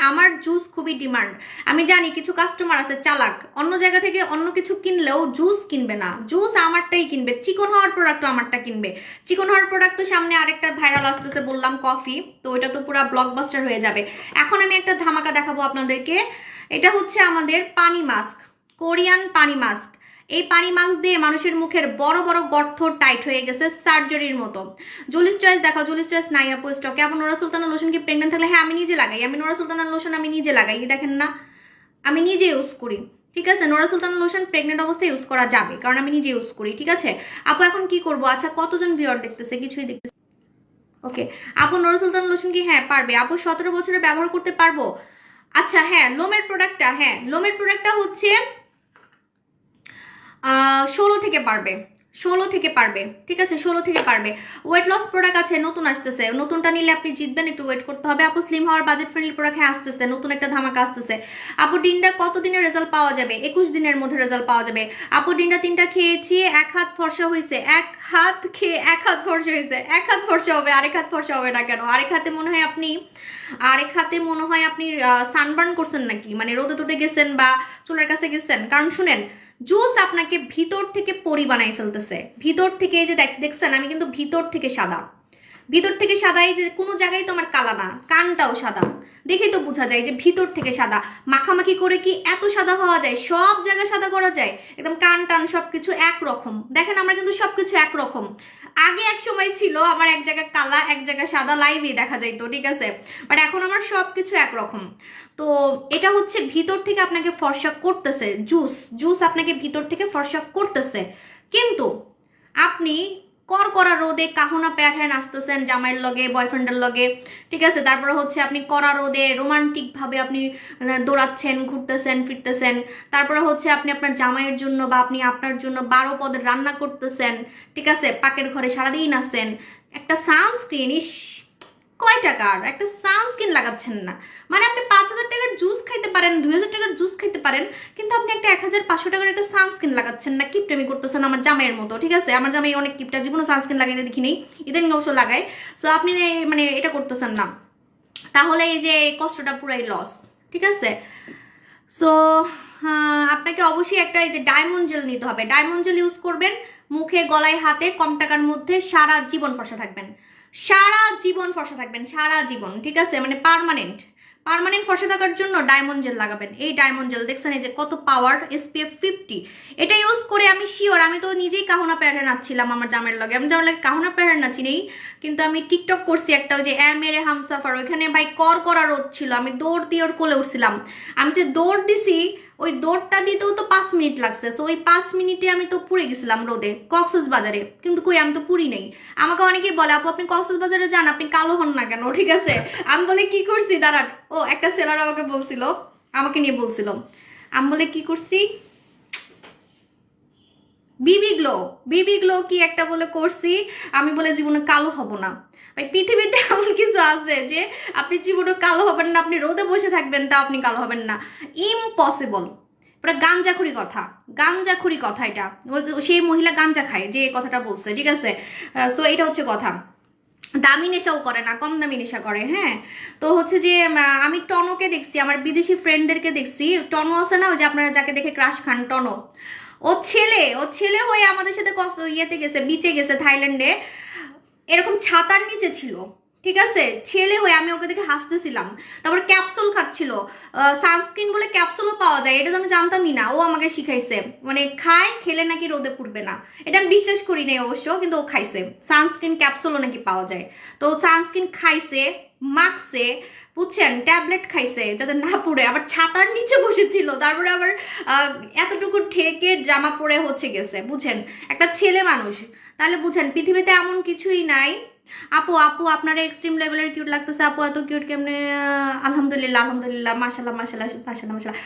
আমার জুস খুবই ডিমান্ড। আমি জানি কিছু কাস্টমার আছে চালাক, অন্য জায়গা থেকে অন্য কিছু কিনলেও জুস কিনবে না, জুস আমারটাই কিনবে। চিকন হওয়ার প্রোডাক্টও আমারটা কিনবে। চিকন হওয়ার প্রোডাক্ট তো সামনে আরেকটা ভাইরাল আসতেছে বললাম, কফি, তো ওইটা তো পুরো ব্লকবাস্টার হয়ে যাবে। এখন আমি একটা ধামাকা দেখাবো আপনাদেরকে। এটা হচ্ছে আমাদের পানি মাস্ক, কোরিয়ান পানি মাস্ক। এই পানি মাস্ক দিয়ে মানুষের মুখের বড় বড় গর্ত টাইট হয়ে গেছে সার্জারির মতো। জুলিস চয়েস দেখাও। জুলিস চয়েস নাই আপু স্টকে। আপু নোরা সুলতানা লোশন কি প্রেগনেন্ট থাকলে? হ্যাঁ আমি নিজে লাগাই, আমি নোরা সুলতানা লোশন আমি নিজে লাগাই, দেখেন না আমি নিজে ইউজ করি, ঠিক আছে। নোরা সুলতানা লোশন প্রেগনেন্ট অবস্থায় ইউজ করা যাবে, কারণ আমি নিজে ইউজ করি, ঠিক আছে। আপু এখন কি করবো? আচ্ছা কতজন ভিউয়ার দেখতেছে? কিছুই দেখতেছে। ওকে আপু নোরা সুলতানা লোশন কি? হ্যাঁ পারবে আপু, 17 বছরে ব্যবহার করতে পারবো। আচ্ছা হ্যাঁ লোমের প্রোডাক্টটা, হ্যাঁ লোমের প্রোডাক্টটা হচ্ছে 16 থেকে পারবে, 16 থেকে পারবে, ঠিক আছে 16 থেকে পারবে। ওয়েট লস প্রোডাক্ট আছে, নতুন আসতেছে, নতুনটা নিলে আপনি জিতবেন, একটু ওয়েট করতে হবে। আপু স্লিম হওয়ার বাজেট ফ্রেন্ডলি প্রোডাক্ট, হ্যাঁ আসতেছে, নতুন একটা ধামাকা আসতেছে। আপু ডিন্ডা কত দিনের রেজাল্ট পাওয়া যাবে? 21 দিনের মধ্যে রেজাল্ট পাওয়া যাবে। আপু ডিন্ডা 3টা খেয়েছি, 1 হাত ফর্সা হয়েছে, 1 হাত খেয়ে 1 হাত ফর্সা হয়েছে। 1 হাত ফর্সা হবে, আরেক হাত ফর্সা হবে না কেন? আরেক হাতে মনে হয় আপনি সানবার্ন করছেন নাকি, মানে রোদে টোদে গেছেন বা চুলের কাছে গেছেন। কারণ শুনেন, জুস আপনাকে ভিতর থেকে পরি বানাই ফেলতেছে, ভিতর থেকে। এই যে দেখছেন আমি কিন্তু ভিতর থেকে সাদা, ভিতর থেকে সাদা। এই যে কোনো জায়গায় তো আমার কালা না, কানটাও সাদা, দেখেই তো বোঝা যায় যে ভিতর থেকে সাদা। মাখামাখি করে কি এত সাদা হওয়া যায়? সব জায়গায় সাদা করা যায়, একদম কান টান সবকিছু একরকম। দেখেন আমরা কিন্তু সবকিছু একরকম। আগে এক সময় ছিল আমার এক জায়গায় কালা এক জায়গায় সাদা, লাইভে দেখা যাইতো, ঠিক আছে। বাট এখন আমার সবকিছু একরকম। তো এটা হচ্ছে ভিতর থেকে আপনাকে ফর্সা করতেছে, জুস আপনাকে ভিতর থেকে ফর্সা করতেছে। কিন্তু আপনি করা রোদে কাহুনা প্যাটার্ন আসতেছেন জামাইয়ের লগে, বয়ফ্রেন্ডের লগে, ঠিক আছে। তারপরে হচ্ছে আপনি কড়া রোদে রোমান্টিক ভাবে আপনি দৌড়াচ্ছেন, ঘুরতেছেন, ফিরতেছেন। তারপরে হচ্ছে আপনি আপনার জামাইয়ের জন্য বা আপনি আপনার জন্য 12 পদের রান্না করতেছেন, ঠিক আছে। পাকের ঘরে সারাদিন আছেন, একটা সানস্ক্রিন, ইস কয় টাকার একটা সানস্ক্রিন লাগাচ্ছেন না। মানে আপনি 5,000 টাকার জুস খাইতে পারেন, 2,000 টাকার জুস খাইতে পারেন, কিন্তু আপনি একটা 1,500 টাকার একটা সানস্ক্রিন লাগাচ্ছেন না। কিপটামি করতেছেন আমার জামাইয়ের মতো, ঠিক আছে। আমার জামাই অনেক কিপটা, জীবনে সানস্ক্রিন লাগাইতে দেখি নেই, ইদানিং অবশ্য লাগায়। সো আপনি মানে এটা করতেছেন না, তাহলে এই যে কষ্টটা পুরাই লস, ঠিক আছে। সো আপনাকে অবশ্যই একটা এই যে ডায়মন্ড জেল নিতে হবে। ডায়মন্ড জেল ইউজ করবেন মুখে, গলায়, হাতে, কম টাকার মধ্যে, সারা জীবন ফর্সা থাকবেন, সারা জীবন ফর্সা থাকবেন, সারা জীবন, ঠিক আছে। মানে পার্মানেন্ট ফর্সা থাকার জন্য ডায়মন্ড জেল লাগাবেন। এই ডায়মন্ড জেল দেখছেন এই যে কত পাওয়ার, SPF 50। এটা ইউজ করে আমি শিওর, আমি তো নিজেই কাহুনা প্যাটার্ন নাচ্ছিলাম আমার জামের লগে, আমি জামের লাগে কাহুনা প্যাটার্ন নাচি নেই, কিন্তু আমি টিকটক করছি একটা, ওই যে মেরে হামসাফার, ওইখানে ভাই করা রোদ ছিল, আমি দৌড় দিয়ে ওর কোলে উঠছিলাম। আমি যে দৌড় দিছি, ওই দৌড়টা দিতেও তো 5 মিনিট লাগছে। তো ওই 5 মিনিটে আমি তো পুড়ে গেছিলাম রোদে কক্সবাজারে, কিন্তু কই আমি তো পুরি নেই। আমাকে অনেকেই বলে আপু আপনি কক্সবাজারে যান, আপনি কালো হন না কেন, ঠিক আছে। আমি বলে কি করছি দাঁড়ান, ও একটা সেলার আমাকে বলছিল, আমাকে নিয়ে বলছিল, আমি বলে কি করছি, বিবি গ্লো কি একটা বলে করছি, আমি বলে জীবনে কালো হব না। ভাই পৃথিবীতে এমন কিছু আছে যে আপনি জীবনে কালো হবেন না, আপনি রোদে বসে থাকবেন তা আপনি কালো হবেন না, ইম্পসিবল। পুরো গাঞ্জাখুরি কথা এটা। সেই মহিলা গাঞ্জা খায় যে কথাটা বলছে, ঠিক আছে। সো এটা হচ্ছে কথা। দামি নেশাও করে না, কম দামি নেশা করে, হ্যাঁ। তো হচ্ছে যে আমি টনোকে দেখছি, আমার বিদেশি ফ্রেন্ডদেরকে দেখছি, টনো আছে না ওই যে আপনারা যাকে দেখে ক্রাশ খান, টনো, ও ছেলে হয়ে আমাদের সাথে ইয়েতে গেছে, বিচে গেছে থাইল্যান্ডে। এরকম ছাতার নিচে ছিল, ঠিক আছে, ছেলে হয়ে আমি ওকে দেখে হাসতেছিলাম। তারপর ক্যাপসুল খাচ্ছিল, সানস্ক্রিন বলে ক্যাপসুলও পাওয়া যায়, এটা তো আমি জানতামই না, ও আমাকে শিখাইছে। মানে খেলে নাকি রোদে পুড়বে না, এটা আমি বিশ্বাস করি নাই অবশ্য, কিন্তু ও খাইছে সানস্ক্রিন ক্যাপসুলও নাকি পাওয়া যায়। তো সানস্ক্রিন খাইছে, মাখছে, বুঝছেন, ট্যাবলেট খাইছে যাতে না পড়ে, আবার ছাতার নিচে বসেছিল, তারপরে আবার এতটুকু ঠেকে জামা পরে হচ্ছে গেছে, বুঝছেন, একটা ছেলে মানুষ। তাহলে বুঝেন পৃথিবীতে এমন কিছুই নাই। আপু আপু আপনারা এক্সট্রিম লেভেলের কিউট লাগতেছে আপু, এত কিউট কেমনে? আলহামদুলিল্লাহ আলহামদুলিল্লাহ, মাশাল্লাহ মাশাল্লাহ মাশাল্লাহ মাশাল্লাহ।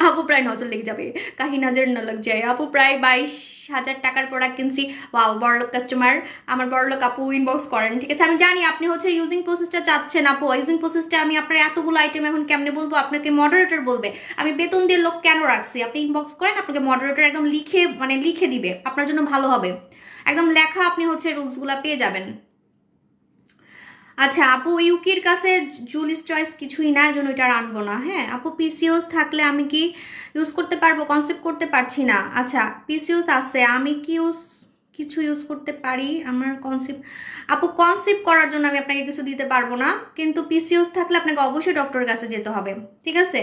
আপু প্রায় নজর লেগে যাবে, কাহি নজর না লাগ যায়। আপু প্রায় 22,000 টাকার প্রোডাক্ট কিনছি। ওয়াও, বড়লোক কাস্টমার, আমার বড়লোক আপু ইনবক্স করেন, ঠিক আছে? আমি জানি আপনি হচ্ছে ইউজিং প্রসেসটা চাচ্ছেন আপু, ইউজিং প্রসেসটা আমি আপনার এতগুলো আইটেম এখন কেমনে বলবো, আপনাকে মডারেটর বলবে। আমি বেতন দিয়ে লোক কেন রাখছি, আপনি ইনবক্স করেন, আপনাকে মডারেটর একদম লিখে দিবে, আপনার জন্য ভালো হবে, একদম লেখা আপনি হচ্ছে রুলসগুলো পেয়ে যাবেন। আচ্ছা আপু, ইউকির কাছে জুলিস চয়েস কিছুই না, জন্য এটা আনবো না। হ্যাঁ আপু, পিসিওস থাকলে আমি কি ইউজ করতে পারবো? কনসেপ্ট করতে পারছি না। আচ্ছা পিসিওস আছে, আমি কি কিছু ইউজ করতে পারি? আমার কনসেপ্ট, আপু কনসেপ্ট করার জন্য আমি আপনাকে কিছু দিতে পারবো না, কিন্তু পিসিওস থাকলে আপনাকে অবশ্যই ডক্টরের কাছে যেতে হবে, ঠিক আছে?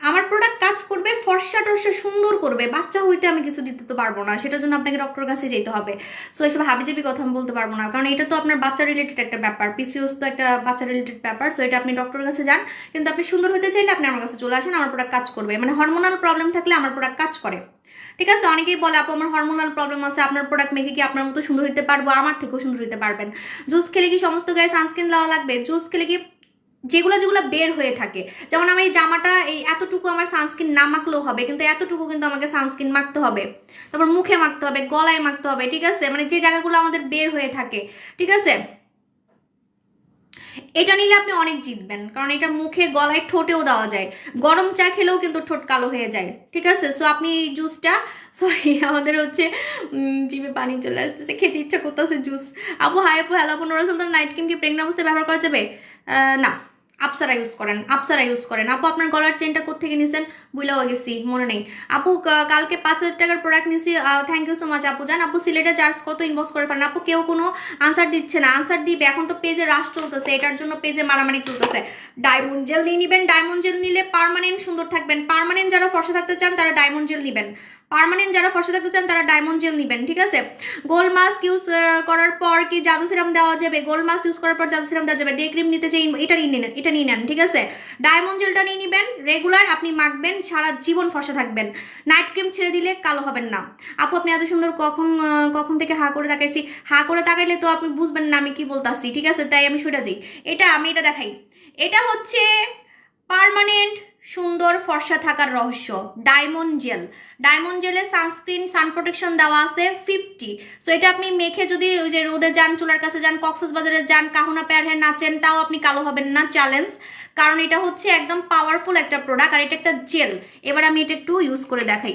আমার প্রোডাক্ট কাজ করবে, ফর্সা টর্সা সুন্দর করবে, বাচ্চা হইতে আমি কিছু দিতে তো পারবো না, সেটার জন্য আপনাকে ডক্টরের কাছে যেতে হবে। সো এসব হাবিজাবি কথা আমি বলতে পারবো না, কারণ এটা তো আপনার বাচ্চা রিলেটেড একটা ব্যাপার, পিসিওস তো একটা বাচ্চা রিলেটেড ব্যাপার। সো এটা আপনি ডক্টরের কাছে যান, কিন্তু আপনি সুন্দর হতে চাইলে আপনি আমার কাছে চলে আসেন, আমার প্রোডাক্ট কাজ করবে। মানে হরমোনাল প্রবলেম থাকলে আমার প্রোডাক্ট কাজ করে, ঠিক আছে? অনেকেই বলে আপু আমার হরমোনাল প্রবলেম আছে, আপনার প্রোডাক্ট মেখে কি আপনার মতো সুন্দর হতে পারবো? আমার থেকেও সুন্দর হতে পারবেন। জুস খেলে কি সমস্ত গায়ে সানস্ক্রিন দেওয়া লাগবে? জুস খেলে কি যেগুলো যেগুলো বের হয়ে থাকে, যেমন আমার এই জামাটা এই এতটুকু আমার সানস্ক্রিন না মাখলেও হবে, কিন্তু এতটুকু কিন্তু আমাকে সানস্ক্রিন মাখতে হবে, তারপর মুখে মাখতে হবে, গলায় মাখতে হবে, ঠিক আছে? মানে যে জায়গাগুলো আমাদের বের হয়ে থাকে, ঠিক আছে? এটা নিলে আপনি অনেক জিতবেন, কারণ এটা মুখে গলায় ঠোঁটেও দেওয়া যায়, গরম চা খেলেও কিন্তু ঠোঁট কালো হয়ে যায়, ঠিক আছে? সো আপনি এই জুসটা, সরি আমাদের হচ্ছে জিভে পানি চলে আসতেছে, খেতে ইচ্ছা করতেছে জুস। আপু হাই আপু, হ্যালো আপু, নুরাসুলতান নাইট ক্রিম কি প্রেগনেন্ট অবস্থায় ব্যবহার করা যাবে? না, আপসারা ইউজ করেন, আপসারা ইউজ করেন। আপু আপনার গলার চেনটা কোথেকে নিছেন? বুইলা হয়ে গেছি, মনে নেই। আপু কালকে 5,000 টাকার প্রোডাক্ট নিছি, থ্যাংক ইউ সো মাচ আপু। জান আপু সিলেটে চার্জ কত? ইনবক্স করে ফেলেন। আপু কেউ কোনো আনসার দিচ্ছে না, আনসার দিবে, এখন তো পেজে রাশ চলতেছে, এটার জন্য পেজে মারামারি চলতেছে। ডায়মন্ড জেল নিয়ে নিবেন, ডায়মন্ড জেল নিলে পার্মানেন্ট সুন্দর থাকবেন। পার্মানেন্ট যারা ফর্সা থাকতে চান তারা ডায়মন্ড জেল নিবেন, পার্মানেন্ট যারা ফর্সা থাকতে চান তারা ডায়মন্ড জেল নিবেন, ঠিক আছে? গোল্ড মাস্ক ইউজ করার পর কি জাদু সিরাম দেওয়া যাবে? গোল্ড মাস্ক ইউজ করার পর জাদু সিরাম দেওয়া যাবে। ডে ক্রিম নিতে চাই, এটা নিয়ে নেন, এটা নিয়ে নেন, ঠিক আছে? ডায়মন্ড জেলটা নিয়ে নিবেন, রেগুলার আপনি মাখবেন, সারা জীবন ফর্সা থাকবেন। নাইট ক্রিম ছেড়ে দিলে কালো হবেন না। আপু আপনি এত সুন্দর কখন থেকে হা করে তাকাইছি, হা করে তাকাইলে তো আপনি বুঝবেন না আমি কি বলতাছি, ঠিক আছে? তাই আমি সরে যাই। আমি এটা দেখাই, এটা হচ্ছে পার্মানেন্ট সুন্দর ফর্সা থাকার রহস্য, ডায়মন্ড জেল। ডায়মন্ড জেলে সানস্ক্রিন সান প্রোটেকশন দেওয়া আছে 50। সো এটা আপনি মেখে যদি ওই যে রোদে যান, চুলার কাছে যান, কক্সবাজারে যান, কাহুনা প্যারহে নাচেন, তাও আপনি কালো হবেন না, চ্যালেঞ্জ। কারণ এটা হচ্ছে একদম পাওয়ারফুল একটা প্রোডাক্ট, আর এটা একটা জেল। এবার আমি এটা একটু ইউজ করে দেখাই,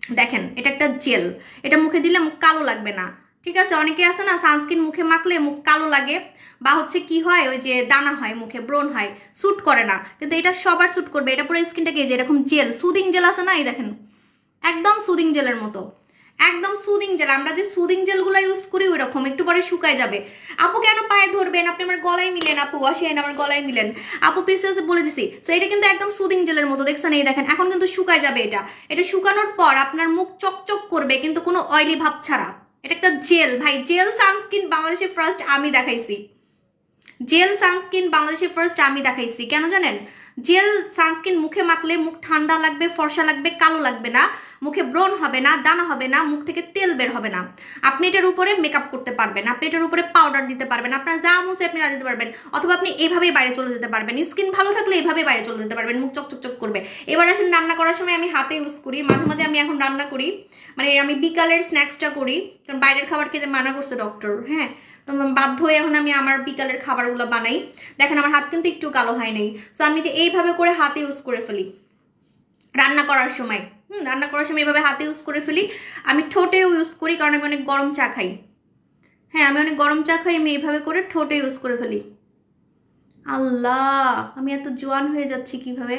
দেখেন এটা একটা জেল, এটা মুখে দিলে মুখ কালো লাগবে না, ঠিক আছে? অনেকে আছে না সানস্ক্রিন মুখে মাখলে মুখ কালো লাগে, বা হচ্ছে কি হয় ওই যে দানা হয় মুখে, ব্রণ হয়, স্যুট করে না, কিন্তু এটা সবার স্যুট করবে। এটা পুরো স্কিনটাকে যে এরকম জেল, সুদিং জেল আছে না, এই দেখেন একদম সুদিং জেলের মতো, একদম সুদিং জেল। আমরা যে সুদিং জেলগুলো ইউজ করি ওই রকম, একটু পরে শুকায় যাবে। আপু কেন পায়ে ধরবেন? আপনি আমার গলায় মিলেন আপু, আসেন আমার গলায় মিলেন আপু, পিসিওসে বলে দিছি। সো এটা কিন্তু একদম সুদিং জেলের মতো, দেখছেন? এই দেখেন এখন কিন্তু শুকায় যাবে। এটা শুকানোর পর আপনার মুখ চকচক করবে, কিন্তু কোনো অয়েলি ভাব ছাড়া। এটা একটা জেল ভাই, জেল সানস্ক্রিন বাংলাদেশে ফার্স্ট আমি দেখাইছি, জেল সানস্ক্রিন বাংলাদেশে ফার্স্ট আমি দেখাইছি। কেন জানেন? জেল সানস্ক্রিন মুখে মাখলে মুখ ঠান্ডা লাগবে, ফর্সা লাগবে, কালো লাগবে না, মুখে ব্রণ হবে না, দানা হবে না, মুখ থেকে তেল বের হবে না। আপনি এটার উপরে মেকআপ করতে পারবেন, আপনি এটার উপরে পাউডার দিতে পারবেন, আপনার যা মন চায় আপনি তা দিতে পারবেন, অথবা আপনি এভাবেই বাইরে চলে যেতে পারবেন। স্কিন ভালো থাকলে এভাবে বাইরে চলে যেতে পারবেন, মুখ চকচক করবে। এবার আসেন রান্না করার সময় আমি হাতে ইউজ করি, মাঝে মাঝে আমি এখন রান্না করি, মানে আমি বিকালের স্ন্যাক্সটা করি, কারণ বাইরের খাবার খেতে মানা করছে ডক্টর। হ্যাঁ, তো বাধ্য হয়ে এখন আমি আমার বিকালের খাবারগুলো বানাই। দেখেন আমার হাত কিন্তু একটু কালো হয় নাই। সো আমি যে এইভাবে করে হাতে ইউজ করে ফেলি রান্না করার সময়, রান্না করার সময় এইভাবে হাতে ইউজ করে ফেলি। আমি ঠোঁটেও ইউজ করি, কারণ আমি অনেক গরম চা খাই। হ্যাঁ, আমি অনেক গরম চা খাই, আমি এইভাবে করে ঠোঁটে ইউজ করে ফেলি। আল্লাহ, আমি এত জোয়ান হয়ে যাচ্ছি কিভাবে,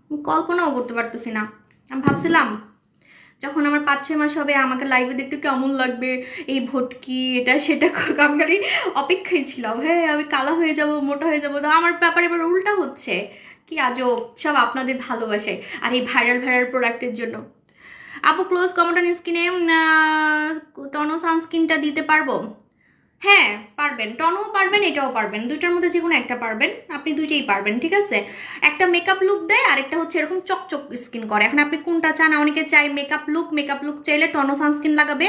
আমি কল্পনাও করতে পারতেছি না। আমি ভাবছিলাম যখন আমার 5-6 মাস হবে আমাকে লাইভে দেখতে কেমন লাগবে, এই ভটকি এটা সেটা আমি খালি অপেক্ষায় ছিলাম। হ্যাঁ আমি কালা হয়ে যাব, মোটা হয়ে যাব, তো আমার ব্যাপার এবার উল্টা হচ্ছে। কি আজব, সব আপনাদের ভালোবাসায় আর এই ভাইরাল ভাইরাল প্রোডাক্টের জন্য। আপু ক্লোজ কমেন্ট স্কিনে টনো সানস্ক্রিনটা দিতে পারবো? হ্যাঁ পারবেন, টনও পারবেন এটাও পারবেন, দুইটার মধ্যে যে কোনো একটা পারবেন, আপনি দুইটাই পারবেন। ঠিক আছে, একটা মেকআপ লুক দেয় আর একটা হচ্ছে এরকম চকচক স্কিন করে। এখন আপনি কোনটা চান? অনেকে চাই মেকআপ লুক চাইলে টনো সানস্ক্রিন লাগাবে।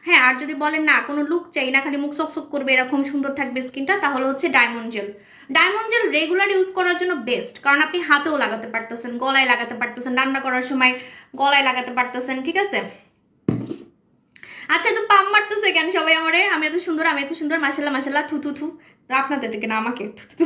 হ্যাঁ আর যদি বলেন না কোনো লুক চাই না, খালি মুখ চকচক করবে, এরকম সুন্দর থাকবে স্কিনটা, তাহলে হচ্ছে diamond gel. Diamond gel regular use করার জন্য বেস্ট, কারণ আপনি হাতেও লাগাতে পারতেছেন, গলায় লাগাতে পারতেছেন, রান্না করার সময় গলায় লাগাতে পারতেছেন। ঠিক আছে, আচ্ছা তো পাম মারতেছে কেন সবাই আমারে? আমি এত সুন্দর মাশাল্লাহ মাশাল্লাহ, থু থু থু। আপনাদের থেকে না আমাকে থু থু থু।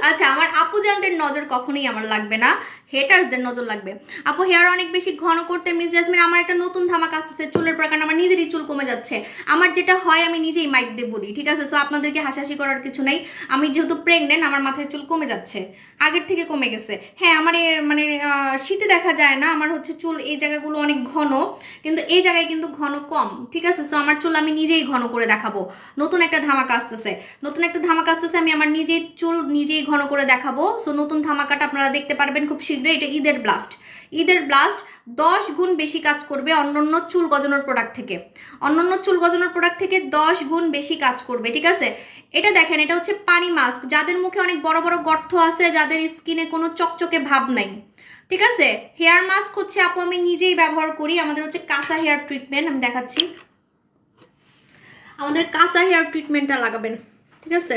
আচ্ছা আমার আপু জানদের নজর কখনোই আমার লাগবে না, হেটার্সদের নজর লাগবে। আপু হেয়ার অনেক বেশি ঘন করতে মিস জাসমিন আমার একটা নতুন ধামাক আসতেছে চুলের পর, কারণ আমার নিজেরই চুল কমে যাচ্ছে। আমার যেটা হয় আমি নিজেই মাইক দিয়ে বলি। ঠিক আছে, সো আপনাদেরকে হাসাহাসি করার কিছু নেই। আমি যেহেতু প্রেগনেন্ট আমার মাথায় চুল কমে যাচ্ছে, আগের থেকে কমে গেছে। হ্যাঁ আমার মানে শীতে দেখা যায় না, আমার হচ্ছে চুল এই জায়গাগুলো অনেক ঘন, কিন্তু এই জায়গায় কিন্তু ঘন কম। ঠিক আছে, সো আমার চুল আমি নিজেই ঘন করে দেখাবো। নতুন একটা ধামাকা আসতেছে, আমি আমার নিজের চুল নিজেই ঘন করে দেখাবো। সো নতুন ধামাকাটা আপনারা দেখতে পারবেন খুব শীঘ্রই। এটা ঈদের ব্লাস্ট 10 গুণ বেশি কাজ করবে অন্যান্য চুল গজানোর প্রোডাক্ট থেকে 10 গুণ বেশি কাজ করবে। ঠিক আছে, এটা দেখেন, এটা হচ্ছে পানি মাস্ক। যাদের মুখে অনেক বড় বড় গর্ত আছে, যাদের স্কিনে কোনো চকচকে ভাব নাই, ঠিক আছে, হেয়ার মাস্ক হচ্ছে আপু আমি নিজেই ব্যবহার করি। আমাদের হচ্ছে কাঁচা হেয়ার ট্রিটমেন্ট, আমি দেখাচ্ছি। আমাদের কাঁচা হেয়ার ট্রিটমেন্টটা লাগাবেন। ঠিক আছে,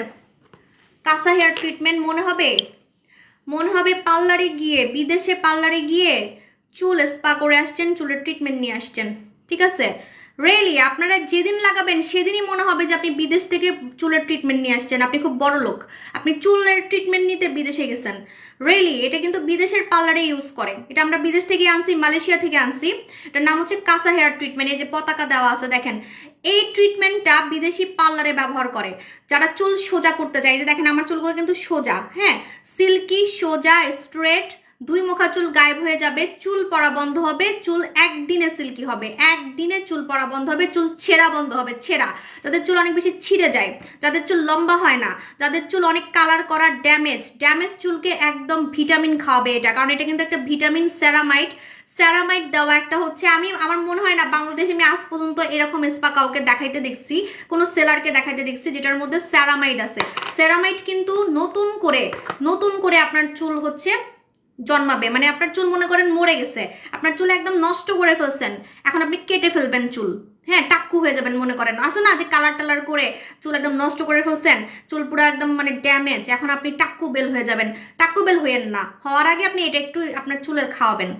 কাঁচা হেয়ার ট্রিটমেন্ট মনে হবে পার্লারে গিয়ে, বিদেশে পার্লারে গিয়ে চুল স্পা করে আসছেন, চুলের ট্রিটমেন্ট নিয়ে আসছেন। ঠিক আছে, রিয়েলি আপনারা যেদিন লাগাবেন সেদিনই মনে হবে যে আপনি বিদেশ থেকে চুলের ট্রিটমেন্ট নিয়ে আসছেন, আপনি খুব বড় লোক, আপনি চুলের ট্রিটমেন্ট নিতে বিদেশে গেছেন। রিয়েলি এটা কিন্তু বিদেশের পার্লারে ইউজ করে, এটা আমরা বিদেশ থেকে আনছি, মালয়েশিয়া থেকে আনছি। এটার নাম হচ্ছে কাঁচা হেয়ার ট্রিটমেন্ট। এই যে পতাকা দেওয়া আছে দেখেন, এই ট্রিটমেন্টটা বিদেশি পার্লারে ব্যবহার করে যারা চুল সোজা করতে চায়। যে দেখেন আমার চুলগুলো কিন্তু সোজা, হ্যাঁ সিল্কি সোজা স্ট্রেট, 2 মুখা চুল গায়েব হয়ে যাবে, চুল পড়া বন্ধ হবে, চুল একদিনে সিল্কি হবে, একদিনে চুল পড়া বন্ধ হবে, চুল ছেঁড়া বন্ধ হবে। ছেঁড়া, যাদের চুল অনেক বেশি ছিঁড়ে যায়, যাদের চুল লম্বা হয় না, যাদের চুল অনেক কালার করা, ড্যামেজ চুলকে একদম ভিটামিন খাওয়াবে এটা, কারণ এটা কিন্তু একটা ভিটামিন স্যারামাইড দেওয়া একটা হচ্ছে। আমার মনে হয় না বাংলাদেশে আমি আজ পর্যন্ত এরকম স্পা কাউকে দেখাইতে দেখছি, কোনো সেলারকে দেখাইতে দেখছি যেটার মধ্যে স্যারামাইড আছে। স্যারামাইড কিন্তু নতুন করে আপনার চুল হচ্ছে জন্মাবে। মানে আপনার চুল মনে করেন মরে গেছে, আপনার চুল একদম নষ্ট করে ফেলছেন, এখন আপনি কেটে ফেলবেন চুল, হ্যাঁ টাক্কু হয়ে যাবেন। মনে করেন আছে না যে কালার টালার করে চুল একদম নষ্ট করে ফেলছেন, চুল পুরো একদম মানে ড্যামেজ, এখন আপনি টাক্কু বেল হয়ে যাবেন। টাক্কু বেল হইয়েন না, হওয়ার আগে আপনি এটা একটু আপনার চুলের খাওয়াবেন।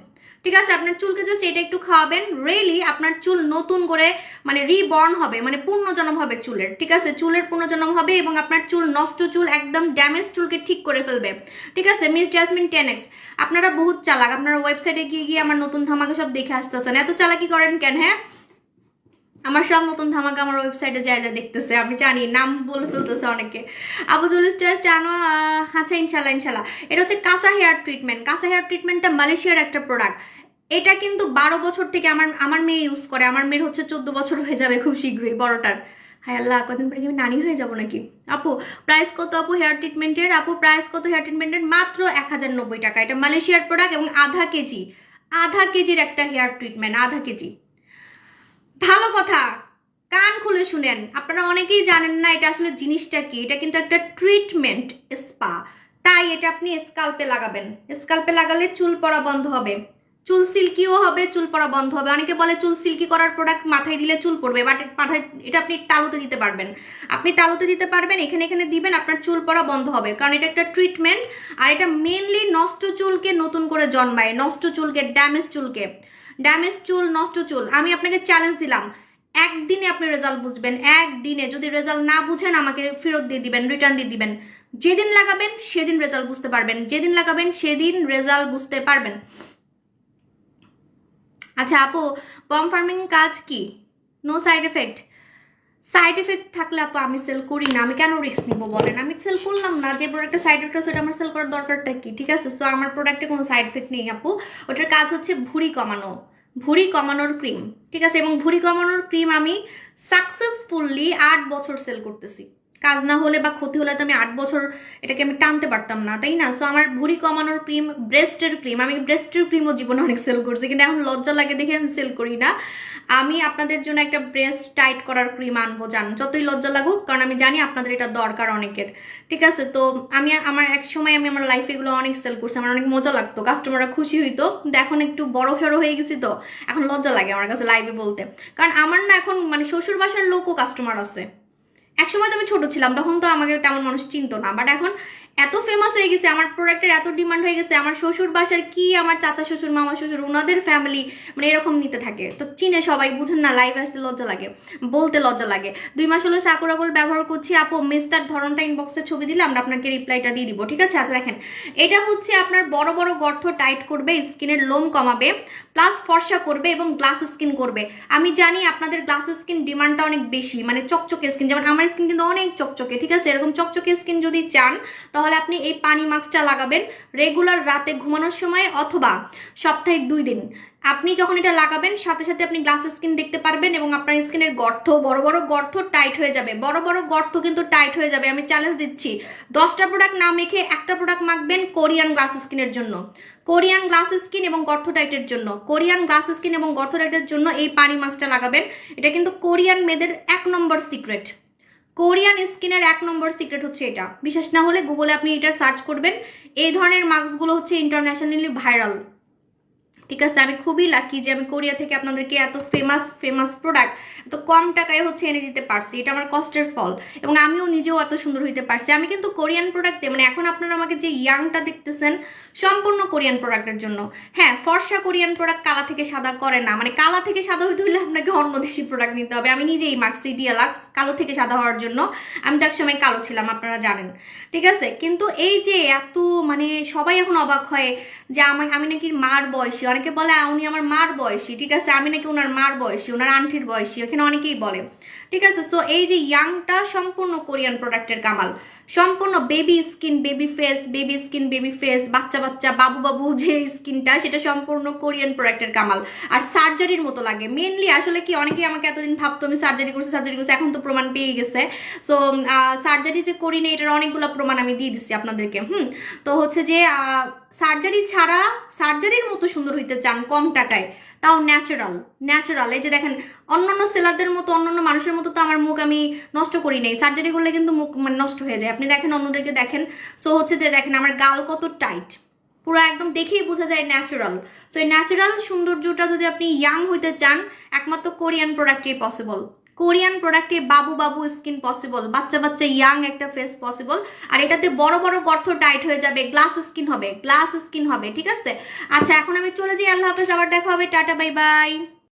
ঠিক আছে, আপনার চুলকে জাস্ট এটা একটু খাওয়াবেন, রিয়েলি আপনার চুল নতুন করে মানে রিবর্ন হবে, মানে পুনর্জন্ম হবে চুলের। ঠিক আছে, চুলের পুনর্জন্ম হবে এবং আপনার চুল নষ্ট চুল একদম ড্যামেজ চুলকে ঠিক করে ফেলবে। ঠিক আছে, মিস জাসমিন 10X আপনারা বহুত চালাক, আপনারা ওয়েবসাইটে গিয়ে আমার নতুন ধামাকা সব দেখে আসতেছেন, এত চালাকি করেন কেন? হ্যাঁ আমার সব নতুন ধামাকা আমার ওয়েবসাইটে যা দেখতেছে, আমি জানি নাম বলে ফেলতেছে অনেকে। আবু জুলিস টেস্ট জানো? আচ্ছা ইনশাল্লাহ। এটা হচ্ছে কাঁচা হেয়ার ট্রিটমেন্টটা মালয়েশিয়ার একটা প্রোডাক্ট। এটা কিন্তু 12 বছর থেকে আমার মেয়ে ইউজ করে। আমার মেয়ের হচ্ছে 14 বছর হয়ে যাবে খুব শীঘ্রই, বড়টার। হায় আল্লাহ, কদিন পরে কি আমি নানি হয়ে যাবো নাকি? আপু প্রাইস কত? আপু হেয়ার ট্রিটমেন্টের মাত্র 1090 টাকা। এটা মালয়েশিয়ার প্রোডাক্ট এবং আধা কেজির একটা হেয়ার ট্রিটমেন্ট, আধা কেজি। ভালো কথা, কান খুলে শুনেন। আপনারা অনেকেই জানেন না এটা আসলে জিনিসটা কি। এটা কিন্তু একটা ট্রিটমেন্ট স্পা, তাই এটা আপনি স্কাল্পে লাগাবেন। স্কাল্পে লাগালে চুল পড়া বন্ধ হবে, চুল সিল্কিও হবে, চুল পড়া বন্ধ হবে। অনেকে বলে চুল সিল্কি করার প্রোডাক্ট মাথায় দিলে চুল পড়বে, বাট মাথায় এটা আপনি তালুতে দিতে পারবেন, এখানে দিবেন, আপনার চুল পড়া বন্ধ হবে, কারণ এটা একটা ট্রিটমেন্ট। আর এটা মেনলি নষ্ট চুলকে নতুন করে জন্মায়, নষ্ট চুলকে, ড্যামেজ চুল, নষ্ট চুল। আমি আপনাকে চ্যালেঞ্জ দিলাম, একদিনে আপনি রেজাল্ট বুঝবেন, একদিনে। যদি রেজাল্ট না বুঝেন আমাকে ফেরত দিয়ে দিবেন, রিটার্ন দিয়ে দিবেন। যেদিন লাগাবেন সেদিন রেজাল্ট বুঝতে পারবেন, আচ্ছা আপু পম ফার্মিং কাজ কি? নো সাইড এফেক্ট থাকলে আপু আমি সেল করি না, আমি কেন রিস্ক নিব বলেন? আমি সেল করলাম না, যে প্রোডাক্টের সাইড এফেক্ট আছে সেটা আমার সেল করার দরকারটা কি? ঠিক আছে, তো আমার প্রোডাক্টে কোনো সাইড এফেক্ট নেই আপু। ওটার কাজ হচ্ছে ভুঁড়ি কমানো, ভুঁড়ি কমানোর ক্রিম, ঠিক আছে। এবং ভুঁড়ি কমানোর ক্রিম আমি সাকসেসফুলি 8 বছর সেল করতেছি। কাজ না হলে বা ক্ষতি হলে তো আমি 8 বছর এটাকে আমি টানতে পারতাম না, তাই না? সো আমার ভুঁড়ি কমানোর ক্রিম, ব্রেস্টের ক্রিম, আমি ব্রেস্টের ক্রিমও জীবনে অনেক সেল করছি, কিন্তু এখন লজ্জা লাগে দেখে আমি সেল করি না। আমি আপনাদের জন্য একটা ব্রেস্ট টাইট করার ক্রিম আনবো, জান, যতই লজ্জা লাগুক, কারণ আমি জানি আপনাদের এটা দরকার অনেকের, ঠিক আছে। তো আমি আমার এক সময় আমি আমার লাইফে এগুলো অনেক সেল করছি, আমার অনেক মজা লাগতো, কাস্টমাররা খুশি হইতো। কিন্তু এখন একটু বড় সড়ো হয়ে গেছি, তো এখন লজ্জা লাগে আমার কাছে লাইভে বলতে। কারণ আমার না এখন মানে শ্বশুর বাসার লোকও কাস্টমার আছে। একসময় তো আমি ছোট ছিলাম, তখন তো আমাকে তেমন মানুষ চিনতো না, বাট এখন এত ফেমাস হয়ে গেছে, আমার প্রোডাক্টের এত ডিমান্ড হয়ে গেছে, আমার শ্বশুর বাসার কি, আমার চাচা শ্বশুর, মামা শ্বশুর, ওনাদের ফ্যামিলি মানে এরকম নিতে থাকে, তো চিনে সবাই, বুঝেন না, লাইভে আসতে লজ্জা লাগে, বলতে লজ্জা লাগে। 2 মাস হলো সাকুরা গোল্ড ব্যবহার করছি আপু, মেস্তার ধরনটা ইনবক্সে ছবি দিলে আমরা আপনাকে রিপ্লাইটা দিয়ে দিব, ঠিক আছে। আচ্ছা দেখেন, এটা হচ্ছে আপনার বড় বড় গর্ত টাইট করবে, স্কিনের লোম কমাবে, প্লাস ফর্সা করবে এবং গ্লাস স্কিন করবে। আমি জানি আপনাদের গ্লাস স্কিন ডিমান্ডটা অনেক বেশি, মানে চকচকে স্কিন, যেমন আমার স্কিন কিন্তু অনেক চকচকে, ঠিক আছে। এরকম চকচকে স্কিন যদি চান তাহলে আপনি এই পানি মাস্কটা লাগাবেন রেগুলার রাতে ঘুমানোর সময়, অথবা সপ্তাহে 2 দিন। আপনি যখন এটা লাগাবেন সাথে সাথে আপনি গ্লাস স্কিন দেখতে পারবেন এবং আপনার স্কিনের গর্ত, বড় বড় গর্ত টাইট হয়ে যাবে, বড় বড় গর্ত কিন্তু টাইট হয়ে যাবে। আমি চ্যালেঞ্জ দিচ্ছি, 10টা প্রোডাক্ট না মেখে একটা প্রোডাক্ট মাখবেন কোরিয়ান গ্লাস স্কিনের জন্য, কোরিয়ান গ্লাস স্কিন এবং গর্ত টাইটের জন্য, কোরিয়ান গ্লাস স্কিন এবং গর্ত টাইটের জন্য এই পানি মাস্কটা লাগাবেন। এটা কিন্তু কোরিয়ান মেয়েদের 1 নম্বর সিক্রেট, কোরিয়ান স্কিনের 1 নম্বর সিক্রেট হচ্ছে এটা। বিশ্বাস না হলে গুগলে আপনি এটা সার্চ করবেন, এই ধরনের মাস্কগুলো হচ্ছে ইন্টারন্যাশনালি ভাইরাল, ঠিক আছে। আমি খুবই লাকি যে আমি কোরিয়া থেকে আপনাদেরকে এত ফেমাস প্রোডাক্ট এত কম টাকায় হচ্ছে এনে দিতে পারছি, এটা আমার কষ্টের ফল, এবং আমিও নিজেও এত সুন্দর হইতে পারছি। আমি কিন্তু কোরিয়ান প্রোডাক্টে, মানে এখন আপনারা আমাকে যে ইয়াংটা দেখতেছেন সম্পূর্ণ কোরিয়ান প্রোডাক্টের জন্য। হ্যাঁ, ফর্সা কোরিয়ান প্রোডাক্ট কালা থেকে সাদা করে না, মানে কালা থেকে সাদা হইতে হলে আপনাকে অন্য দেশি প্রোডাক্ট নিতে হবে। আমি নিজেই মার্কস ডিয়ালাক্স কালো থেকে সাদা হওয়ার জন্য, আমি তো এক সময় কালো ছিলাম, আপনারা জানেন, ঠিক আছে। কিন্তু এই যে এত, মানে সবাই এখন অবাক হয় যে আমি নাকি মার বয়সী, অনেকে বলে উনি আমার মার বয়সী, ঠিক আছে, আমি নাকি ওনার মার বয়সী, ওনার আন্টির বয়সী, এখানে অনেকেই বলে, ঠিক আছে। সো এই যে ইয়াংটা সম্পূর্ণ কোরিয়ান প্রোডাক্টের কামাল, সম্পূর্ণ বেবি স্কিন বেবি ফেস, বাচ্চা বাচ্চা বাবু বাবু যে স্কিনটা, সেটা সম্পূর্ণ কোরিয়ান প্রোডাক্টের কামাল। আর সার্জারির মতো লাগে মেনলি, আসলে কি অনেকেই আমাকে এতদিন ভাবতো আমি সার্জারি করছি, এখন তো প্রমাণ পেয়ে গেছে। সো সার্জারি যে করি না এটার অনেকগুলো প্রমাণ আমি দিয়ে দিচ্ছি আপনাদেরকে। তো হচ্ছে যে সার্জারি ছাড়া, সার্জারির মতো সুন্দর হইতে চান কম টাকায়, তাও ন্যাচারাল। এই যে দেখেন, অন্যান্য সেলারদের মতো, অন্যান্য মানুষের মতো তো আমার মুখ আমি নষ্ট করি নাই, সার্জারি করলে কিন্তু মুখ মানে নষ্ট হয়ে যায়, আপনি দেখেন, অন্যদেরকে দেখেন। সো হচ্ছে যে দেখেন আমার গাল কত টাইট, পুরো একদম দেখেই বোঝা যায় ন্যাচারাল। সো এই ন্যাচারাল সৌন্দর্যটা যদি আপনি ইয়াং হইতে চান, একমাত্র কোরিয়ান প্রোডাক্টেই পসিবল, কোরিয়ান প্রোডাক্টে বাবু স্কিন পসিবল, বাচ্চা বাচ্চা ইয়াং একটা ফেস পসিবল। আর এটাতে বড় বড় গর্ত টাইট হয়ে যাবে, গ্লাস স্কিন হবে, ঠিক আছে। আচ্ছা এখন আমি চলে যাই, আল্লাহ হাফেজ, আবার দেখা হবে, টাটা বাই বাই।